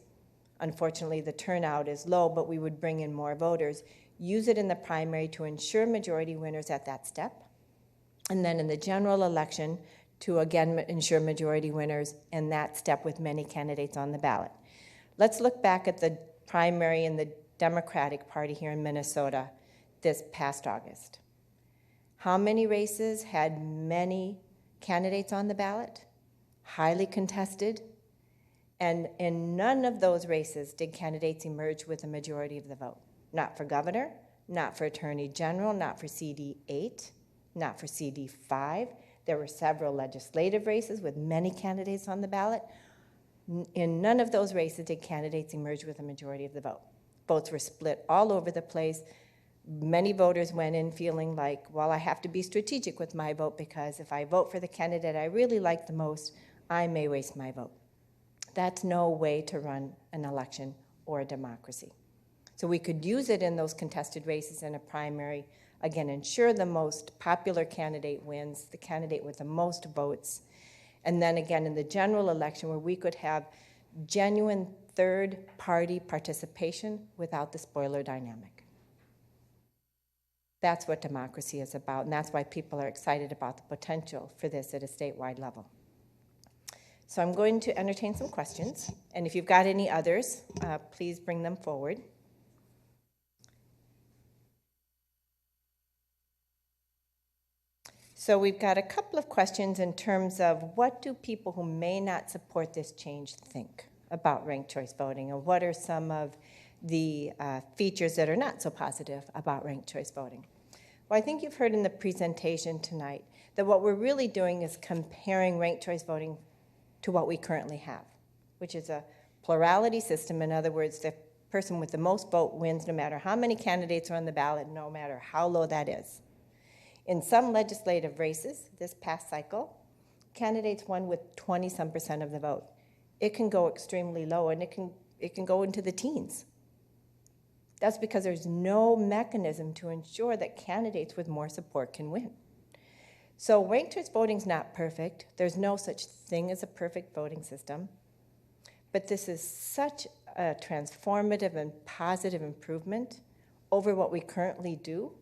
Unfortunately, the turnout is low, but we would bring in more voters. Use it in the primary to ensure majority winners at that step. And then in the general election, to again ensure majority winners in that step with many candidates on the ballot. Let's look back at the primary in the Democratic Party here in Minnesota this past August. How many races had many candidates on the ballot? Highly contested. And in none of those races did candidates emerge with a majority of the vote. Not for governor, not for attorney general, not for CD8, not for CD5. There were several legislative races with many candidates on the ballot. In none of those races did candidates emerge with a majority of the vote. Votes were split all over the place. Many voters went in feeling like, well, I have to be strategic with my vote because if I vote for the candidate I really like the most, I may waste my vote. That's no way to run an election or a democracy. So we could use it in those contested races in a primary. Again, ensure the most popular candidate wins, the candidate with the most votes. And then again, in the general election where we could have genuine third-party participation without the spoiler dynamic. That's what democracy is about, and that's why people are excited about the potential for this at a statewide level. So I'm going to entertain some questions, and if you've got any others, please bring them forward. So we've got a couple of questions in terms of what do people who may not support this change think about ranked choice voting, and what are some of the features that are not so positive about ranked choice voting. Well, I think you've heard in the presentation tonight that what we're really doing is comparing ranked choice voting to what we currently have, which is a plurality system. In other words, the person with the most vote wins no matter how many candidates are on the ballot, no matter how low that is. In some legislative races this past cycle, candidates won with 20-some% of the vote. It can go extremely low, and it can go into the teens. That's because there's no mechanism to ensure that candidates with more support can win. So ranked choice voting is not perfect. There's no such thing as a perfect voting system. But this is such a transformative and positive improvement over what we currently do,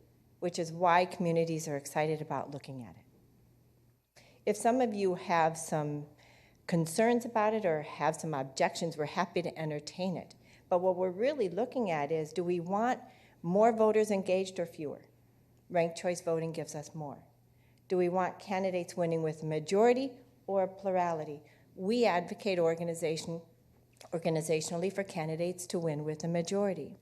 which is why communities are excited about looking at it. If some of you have some concerns about it or have some objections, we're happy to entertain it. But what we're really looking at is, do we want more voters engaged or fewer? Ranked choice voting gives us more. Do we want candidates winning with a majority or a plurality? We advocate organizationally for candidates to win with a majority.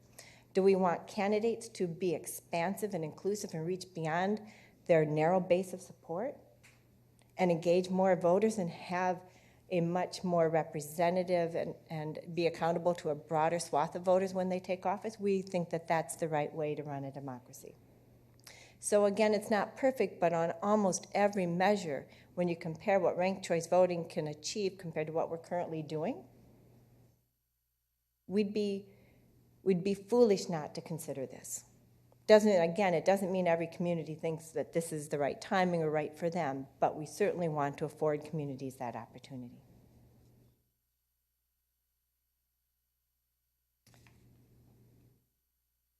Do we want candidates to be expansive and inclusive and reach beyond their narrow base of support and engage more voters and have a much more representative and be accountable to a broader swath of voters when they take office? We think that that's the right way to run a democracy. So again, it's not perfect, but on almost every measure, when you compare what ranked choice voting can achieve compared to what we're currently doing, we'd be foolish not to consider this. It doesn't mean every community thinks that this is the right timing or right for them, but we certainly want to afford communities that opportunity.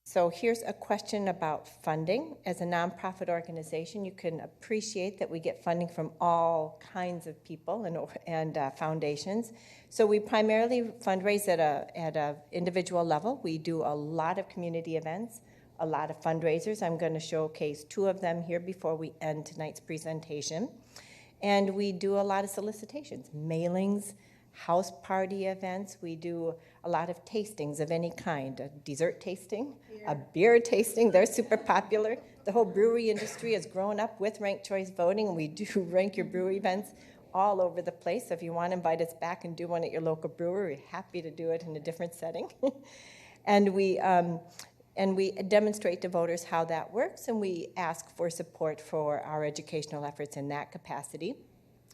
So here's a question about funding. As a nonprofit organization, you can appreciate that we get funding from all kinds of people and foundations. So we primarily fundraise at a individual level. We do a lot of community events, a lot of fundraisers. I'm going to showcase 2 of them here before we end tonight's presentation. And we do a lot of solicitations, mailings, house party events. We do a lot of tastings of any kind, a dessert tasting, a beer tasting. They're super popular. The whole brewery industry has grown up with ranked choice voting, and we do rank your brewery events all over the place. So if you want to invite us back and do one at your local brewery, we're happy to do it in a different setting. And we demonstrate to voters how that works, and we ask for support for our educational efforts in that capacity.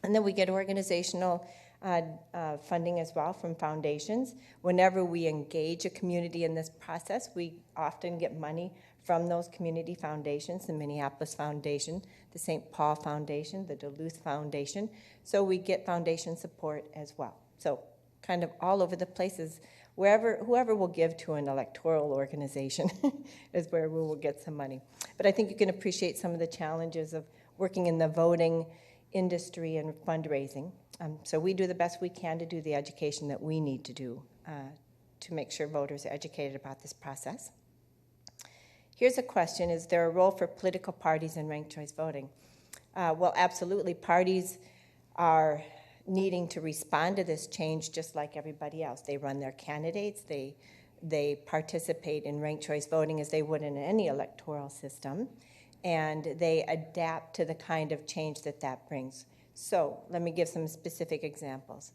And then we get organizational funding as well from foundations. Whenever we engage a community in this process, we often get money from those community foundations, the Minneapolis Foundation, the St. Paul Foundation, the Duluth Foundation. So we get foundation support as well. So kind of all over the places, whoever will give to an electoral organization is where we will get some money. But I think you can appreciate some of the challenges of working in the voting industry and fundraising. So we do the best we can to do the education that we need to do to make sure voters are educated about this process. Here's a question: is there a role for political parties in ranked choice voting? Well, absolutely. Parties are needing to respond to this change just like everybody else. They run their candidates, they participate in ranked choice voting as they would in any electoral system, and they adapt to the kind of change that brings. So let me give some specific examples.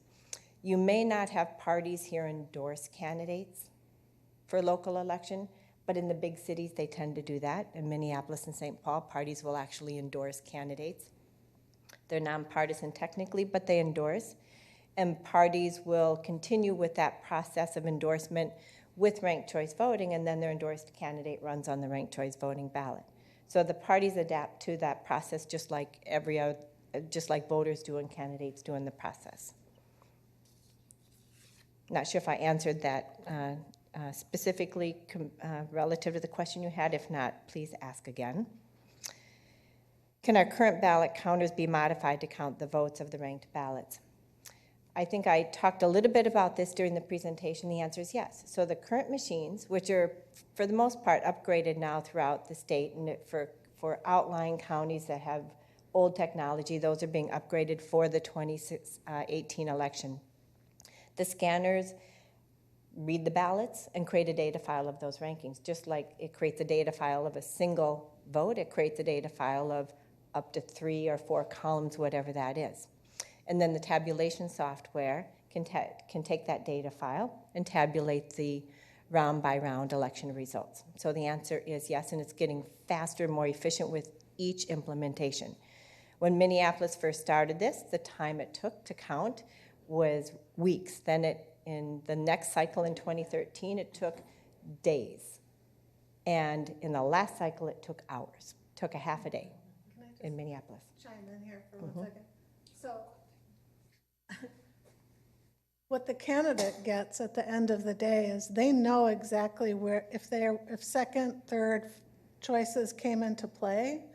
You may not have parties here endorse candidates for local election, but in the big cities they tend to do that. In Minneapolis and St. Paul, parties will actually endorse candidates. They're nonpartisan technically, but they endorse. And parties will continue with that process of endorsement with ranked choice voting, and then their endorsed candidate runs on the ranked choice voting ballot. So the parties adapt to that process just like just like voters do and candidates do in the process. Not sure if I answered that specifically relative to the question you had. If not, please ask again. Can our current ballot counters be modified to count the votes of the ranked ballots? I think I talked a little bit about this during the presentation. The answer is yes. So the current machines, which are for the most part upgraded now throughout the state, and for outlying counties that have old technology, those are being upgraded for the 2018 election. The scanners read the ballots and create a data file of those rankings. Just like it creates a data file of a single vote, it creates a data file of up to 3 or 4 columns, whatever that is. And then the tabulation software can take that data file and tabulate the round-by-round election results. So the answer is yes, and it's getting faster, more efficient with each implementation. When Minneapolis first started this, the time it took to count was weeks. Then in the next cycle in 2013, it took days. And in the last cycle, it took hours. It took a half a day in Minneapolis. Chime in here for 1 second. So what the candidate gets at the end of the day is they know exactly where, if second, third choices came into play,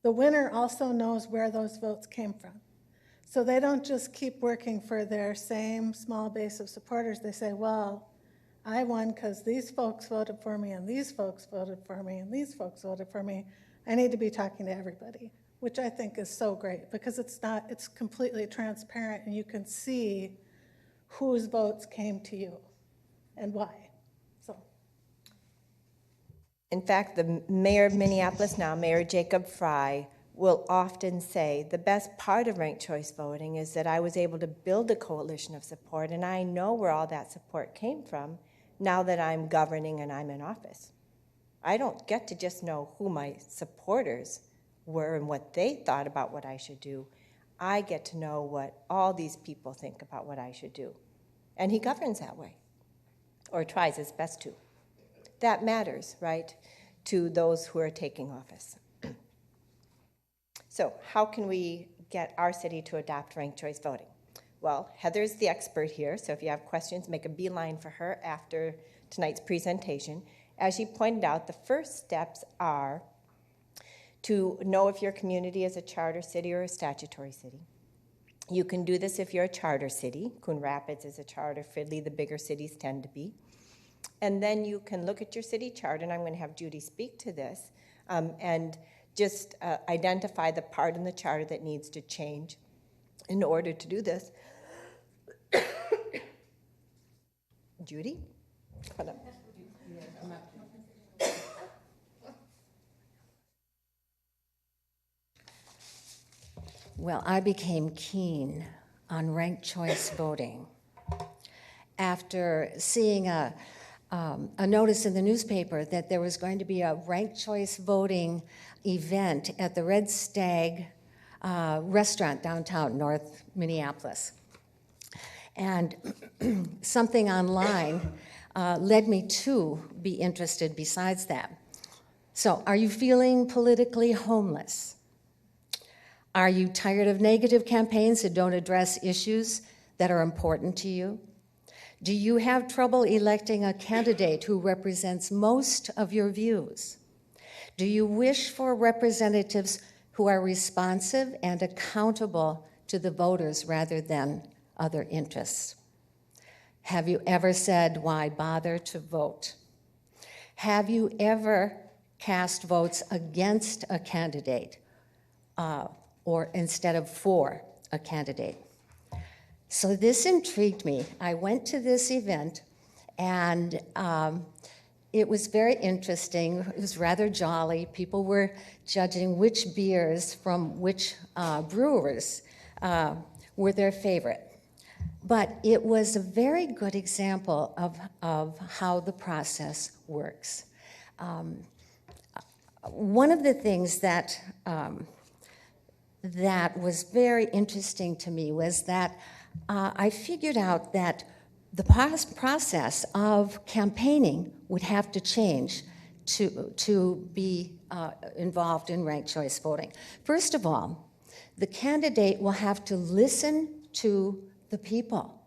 the winner also knows where those votes came from. So they don't just keep working for their same small base of supporters. They say, well, I won because these folks voted for me, and these folks voted for me, and these folks voted for me. I need to be talking to everybody, which I think is so great because it's completely transparent, and you can see whose votes came to you and why. So, in fact, the mayor of Minneapolis now, Mayor Jacob Fry, will often say the best part of ranked choice voting is that I was able to build a coalition of support, and I know where all that support came from now that I'm governing and I'm in office. I don't get to just know who my supporters were and what they thought about what I should do. I get to know what all these people think about what I should do. And he governs that way, or tries his best to. That matters, right, to those who are taking office. So how can we get our city to adopt ranked choice voting? Well, Heather's the expert here, so if you have questions, make a beeline for her after tonight's presentation. As she pointed out, the first steps are to know if your community is a charter city or a statutory city. You can do this if you're a charter city. Coon Rapids is a charter, Fridley, the bigger cities tend to be. And then you can look at your city charter, and I'm going to have Judy speak to this, and just identify the part in the charter that needs to change in order to do this. Judy? Hold on. Well, I became keen on ranked choice voting after seeing a notice in the newspaper that there was going to be a ranked choice voting event at the Red Stag restaurant downtown North Minneapolis. And something online led me to be interested besides that. So, are you feeling politically homeless? Are you tired of negative campaigns that don't address issues that are important to you? Do you have trouble electing a candidate who represents most of your views? Do you wish for representatives who are responsive and accountable to the voters rather than other interests? Have you ever said, why bother to vote? Have you ever cast votes against a candidate or instead of for a candidate? So this intrigued me. I went to this event, and it was very interesting. It was rather jolly. People were judging which beers from which brewers were their favorite. But it was a very good example of how the process works. One of the things that that was very interesting to me was that I figured out that the process of campaigning would have to change to be involved in ranked choice voting. First of all, the candidate will have to listen to the people,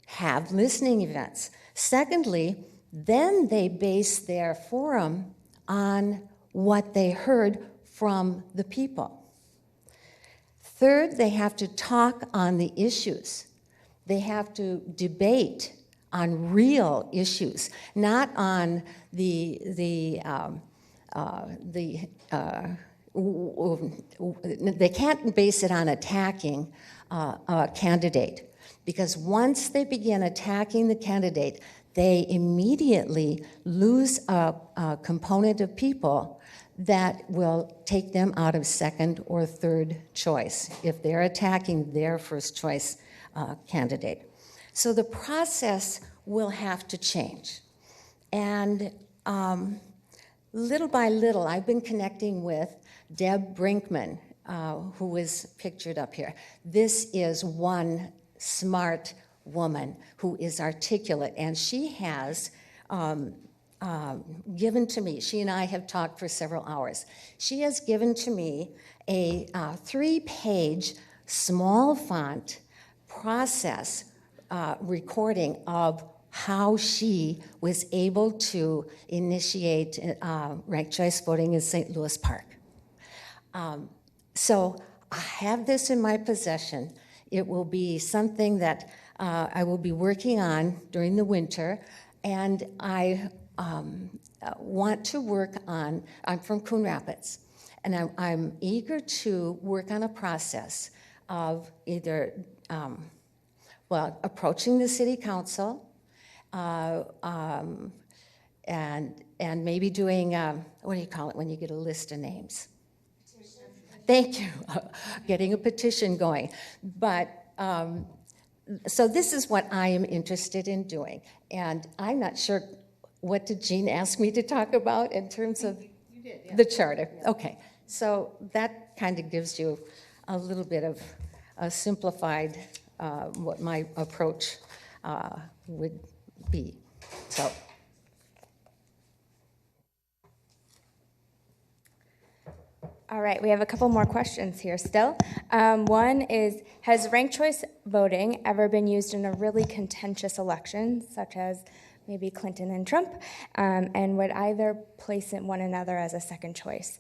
have listening events. Secondly, then they base their forum on what they heard from the people. Third, they have to talk on the issues. They have to debate on real issues, not on they can't base it on attacking a candidate, because once they begin attacking the candidate, they immediately lose a component of people that will take them out of second or third choice if they're attacking their first choice candidate. So the process will have to change. And little by little, I've been connecting with Deb Brinkman, who is pictured up here. This is one smart woman who is articulate, and she has given to me, she and I have talked for several hours. She has given to me a 3-page small font process recording of how she was able to initiate ranked choice voting in St. Louis Park. So I have this in my possession. It will be something that I will be working on during the winter, and I want to work on, I'm from Coon Rapids, and I'm eager to work on a process of either, approaching the city council, and maybe doing, what do you call it when you get a list of names? Petition. Thank you, getting a petition going. But, so this is what I am interested in doing, and I'm not sure, what did Jean ask me to talk about in terms of the charter? Yeah. Okay, so that kind of gives you a little bit of a simplified what my approach would be. So. All right, we have a couple more questions here still. One is, has ranked choice voting ever been used in a really contentious election, such as maybe Clinton and Trump, and would either place one another as a second choice?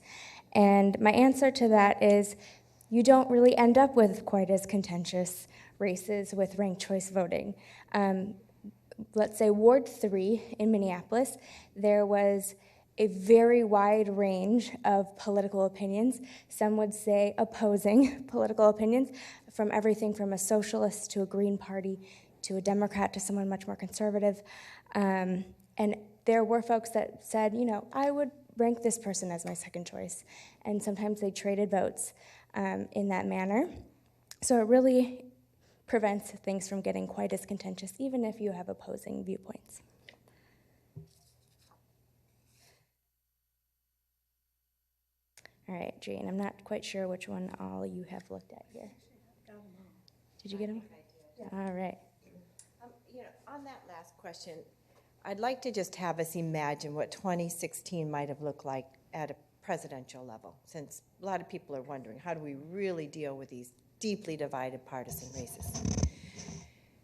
And my answer to that is, you don't really end up with quite as contentious races with ranked choice voting. Let's say Ward 3 in Minneapolis, there was a very wide range of political opinions. Some would say opposing political opinions, from everything from a socialist to a Green Party to a Democrat to someone much more conservative. And there were folks that said, you know, I would rank this person as my second choice. And sometimes they traded votes in that manner. So it really prevents things from getting quite as contentious, even if you have opposing viewpoints. All right, Jane, I'm not quite sure which one all you have looked at here. Did you get them? All right. On that last question, I'd like to just have us imagine what 2016 might have looked like at a presidential level, since a lot of people are wondering, how do we really deal with these deeply divided partisan races?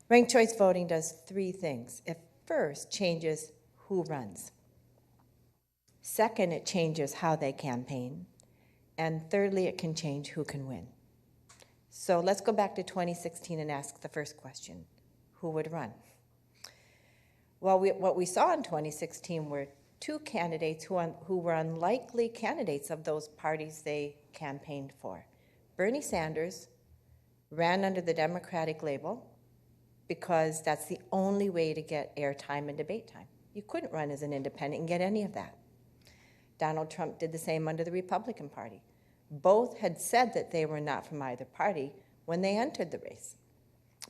Ranked choice voting does three things. It first changes who runs. Second, it changes how they campaign. And thirdly, it can change who can win. So let's go back to 2016 and ask the first question. Who would run? Well, what we saw in 2016 were two candidates who were unlikely candidates of those parties they campaigned for. Bernie Sanders ran under the Democratic label because that's the only way to get airtime and debate time. You couldn't run as an independent and get any of that. Donald Trump did the same under the Republican Party. Both had said that they were not from either party when they entered the race,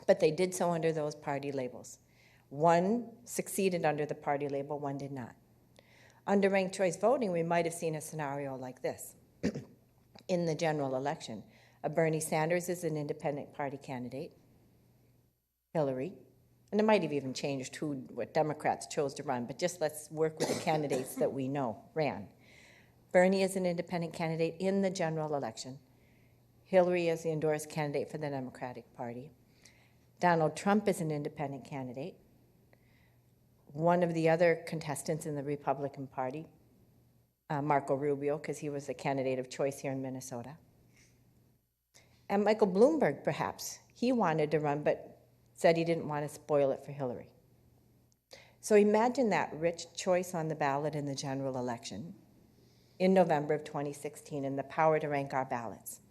but they did so under those party labels. One succeeded under the party label, one did not. Under ranked choice voting, we might have seen a scenario like this. In the general election, Bernie Sanders is an independent party candidate, Hillary, and it might have even changed what Democrats chose to run, but just let's work with the candidates that we know ran. Bernie is an independent candidate in the general election. Hillary is the endorsed candidate for the Democratic Party. Donald Trump is an independent candidate. One of the other contestants in the Republican Party, Marco Rubio, because he was the candidate of choice here in Minnesota. And Michael Bloomberg, perhaps. He wanted to run, but said he didn't want to spoil it for Hillary. So imagine that rich choice on the ballot in the general election in November of 2016 and the power to rank our ballots.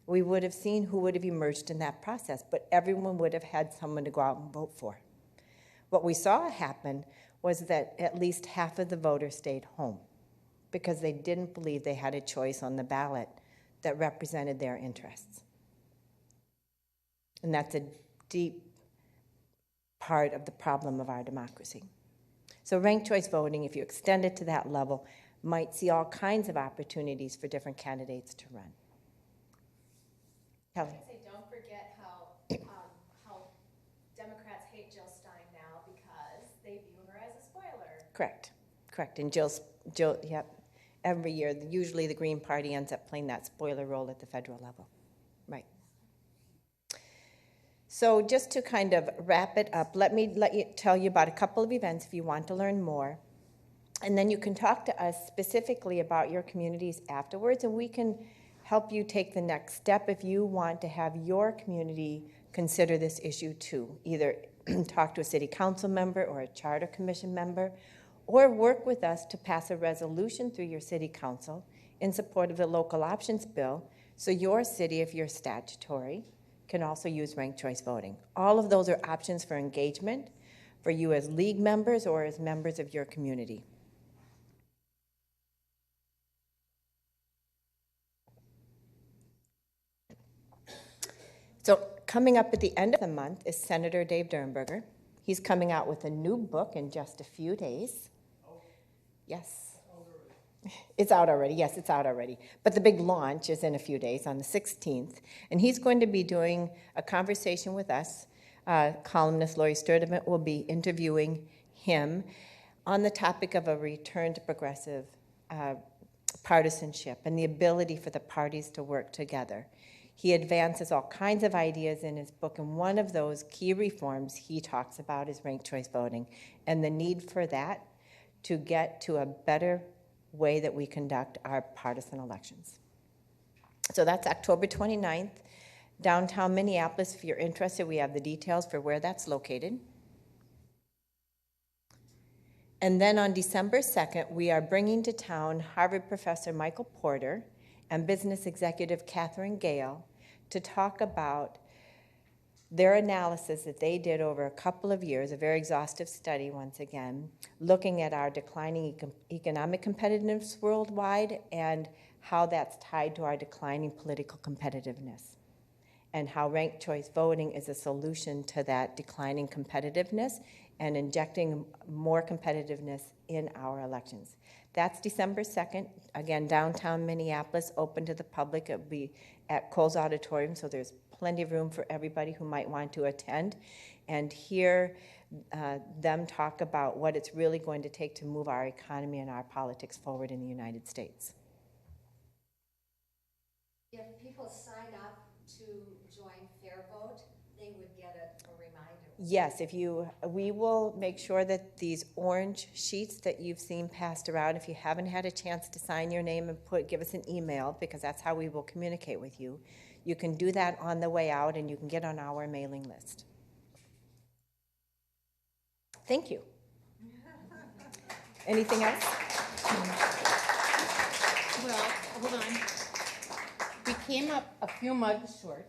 We would have seen who would have emerged in that process, but everyone would have had someone to go out and vote for. What we saw happen was that at least half of the voters stayed home because they didn't believe they had a choice on the ballot that represented their interests. And that's a deep part of the problem of our democracy. So ranked choice voting, if you extend it to that level, might see all kinds of opportunities for different candidates to run. Kelly. Don't forget how Democrats hate Jill Stein now because they view her as a spoiler. Correct. And Jill, yep. Every year, usually the Green Party ends up playing that spoiler role at the federal level. Right. So just to kind of wrap it up, let me tell you about a couple of events if you want to learn more. And then you can talk to us specifically about your communities afterwards, and we can help you take the next step if you want to have your community consider this issue too. Either talk to a city council member or a charter commission member, or work with us to pass a resolution through your city council in support of the local options bill, so your city, if you're statutory, can also use ranked choice voting. All of those are options for engagement for you as league members or as members of your community. So coming up at the end of the month is Senator Dave Durnberger. He's coming out with a new book in just a few days. Yes. It's out already. Yes, it's out already. But the big launch is in a few days on the 16th. And he's going to be doing a conversation with us. Columnist Lori Sturdivant will be interviewing him on the topic of a return to progressive partisanship and the ability for the parties to work together. He advances all kinds of ideas in his book, and one of those key reforms he talks about is ranked choice voting and the need for that to get to a better way that we conduct our partisan elections. So that's October 29th, downtown Minneapolis. If you're interested, we have the details for where that's located. And then on December 2nd, we are bringing to town Harvard professor Michael Porter and business executive Catherine Gale to talk about their analysis that they did over a couple of years, a very exhaustive study once again, looking at our declining economic competitiveness worldwide and how that's tied to our declining political competitiveness, and how ranked choice voting is a solution to that declining competitiveness and injecting more competitiveness in our elections. That's December 2nd, again, downtown Minneapolis, open to the public. It'll be at Coles Auditorium, so there's plenty of room for everybody who might want to attend and hear them talk about what it's really going to take to move our economy and our politics forward in the United States. If people sign up to join Fair Vote, they would get a reminder. Yes, we will make sure that these orange sheets that you've seen passed around, if you haven't had a chance to sign your name and give us an email, because that's how we will communicate with you, you can do that on the way out and you can get on our mailing list. Thank you. Anything else? Well, hold on. We came up a few mugs short.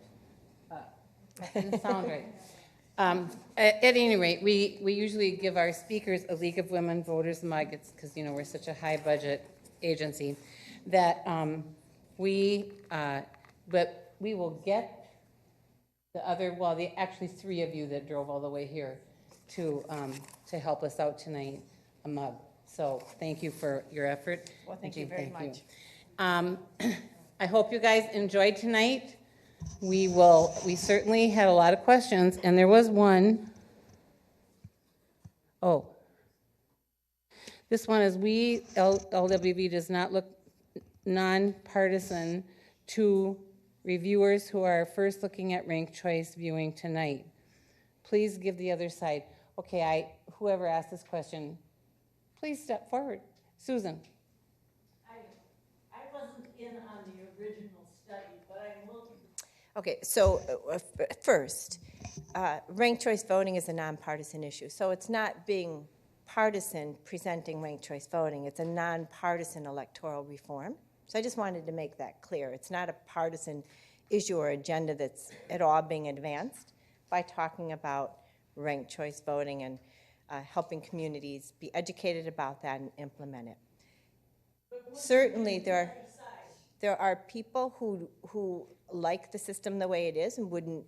That didn't sound right. At any rate, we usually give our speakers a League of Women Voters mug. It's because, we're such a high-budget agency that but we will get the other, actually 3 of you that drove all the way here to help us out tonight, a mug. So thank you for your effort. Well, thank you very much. I hope you guys enjoyed tonight. We certainly had a lot of questions, and there was one. Oh. This one is, LWV does not look nonpartisan to reviewers who are first looking at ranked choice viewing tonight. Please give the other side. Okay, whoever asked this question, please step forward. Susan. I wasn't in on the original study, but I'm looking. Okay, so first, ranked choice voting is a nonpartisan issue. So it's not being partisan presenting ranked choice voting. It's a nonpartisan electoral reform. So I just wanted to make that clear. It's not a partisan issue or agenda that's at all being advanced by talking about ranked choice voting and helping communities be educated about that and implement it. Certainly there are people who like the system the way it is and wouldn't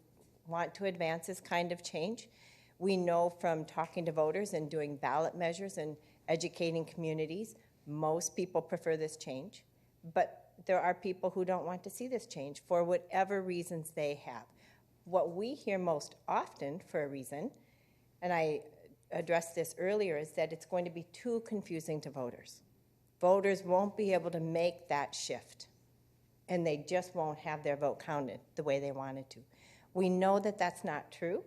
want to advance this kind of change. We know from talking to voters and doing ballot measures and educating communities, most people prefer this change. But there are people who don't want to see this change for whatever reasons they have. What we hear most often for a reason, and I addressed this earlier, is that it's going to be too confusing to voters. Voters won't be able to make that shift, and they just won't have their vote counted the way they wanted to. We know that that's not true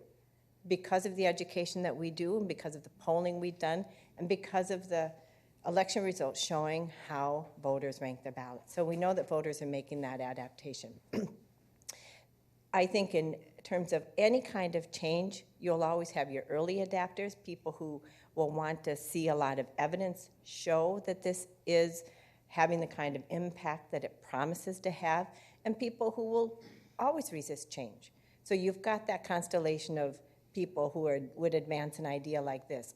because of the education that we do and because of the polling we've done and because of the election results showing how voters rank their ballots. So we know that voters are making that adaptation. I think in terms of any kind of change, you'll always have your early adapters, people who will want to see a lot of evidence show that this is having the kind of impact that it promises to have, and people who will always resist change. So you've got that constellation of people who would advance an idea like this.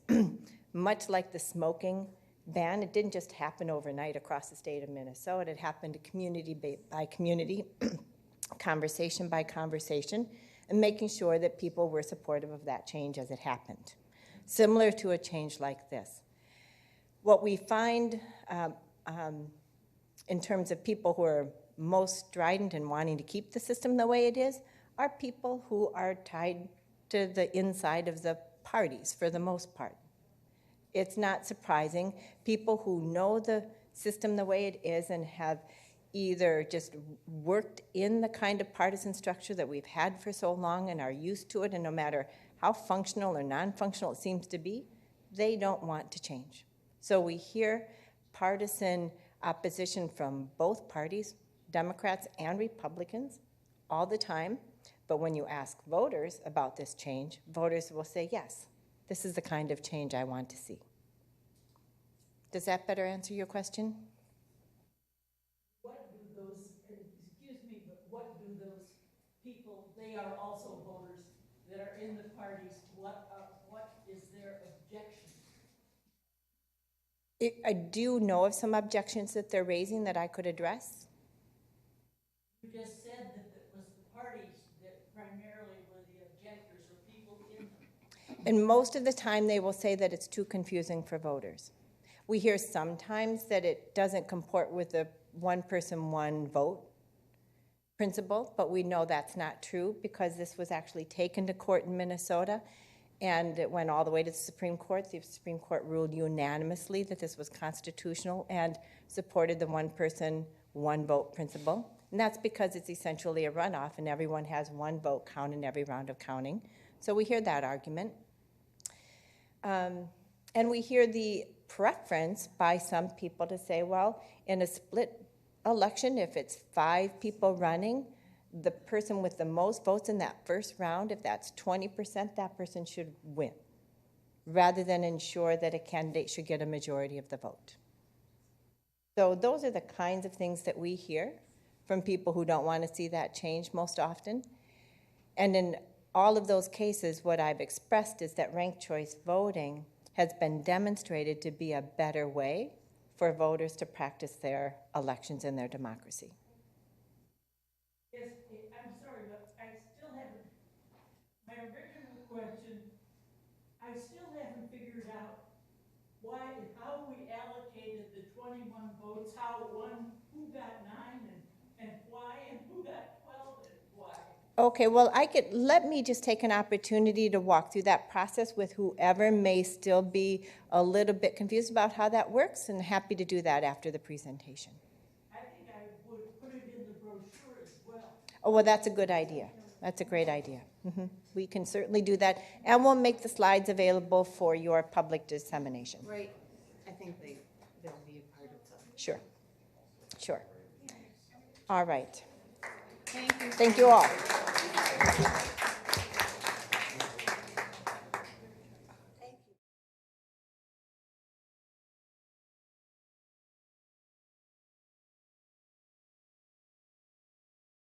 Much like the smoking ban, it didn't just happen overnight across the state of Minnesota. It happened community by community, conversation by conversation, and making sure that people were supportive of that change as it happened. Similar to a change like this. What we find in terms of people who are most strident and wanting to keep the system the way it is are people who are tied to the inside of the parties for the most part. It's not surprising. People who know the system the way it is and have either just worked in the kind of partisan structure that we've had for so long and are used to it, and no matter how functional or non-functional it seems to be, they don't want to change. So we hear partisan opposition from both parties, Democrats and Republicans, all the time. But when you ask voters about this change, voters will say, yes, this is the kind of change I want to see. Does that better answer your question? What do those, excuse me, but what do those people, they are also voters that are in the parties, what is their objection? I do know of some objections that they're raising that I could address. You just said that it was the parties that primarily were the objectors or people in them. And most of the time they will say that it's too confusing for voters. We hear sometimes that it doesn't comport with the one person, one vote principle, but we know that's not true because this was actually taken to court in Minnesota and it went all the way to the Supreme Court. The Supreme Court ruled unanimously that this was constitutional and supported the one person, one vote principle. And that's because it's essentially a runoff and everyone has one vote count in every round of counting. So we hear that argument. And we hear the preference by some people to say, well, in a split election, if it's 5 people running, the person with the most votes in that first round, if that's 20%, that person should win, rather than ensure that a candidate should get a majority of the vote. So those are the kinds of things that we hear from people who don't want to see that change most often. And in all of those cases, what I've expressed is that ranked choice voting has been demonstrated to be a better way for voters to practice their elections and their democracy. Yes, I'm sorry, but I still haven't, my original question, I still haven't figured out how we allocated the 21 votes, who got 9 and why, and who got 12 and why. Okay, well, let me just take an opportunity to walk through that process with whoever may still be a little bit confused about how that works, and happy to do that after the presentation. I think I would put it in the brochure as well. Oh, well, that's a good idea. That's a great idea. We can certainly do that, and we'll make the slides available for your public dissemination. Right. I think they'll be a part of it. Sure. Sure. All right. Thank you. Thank you all.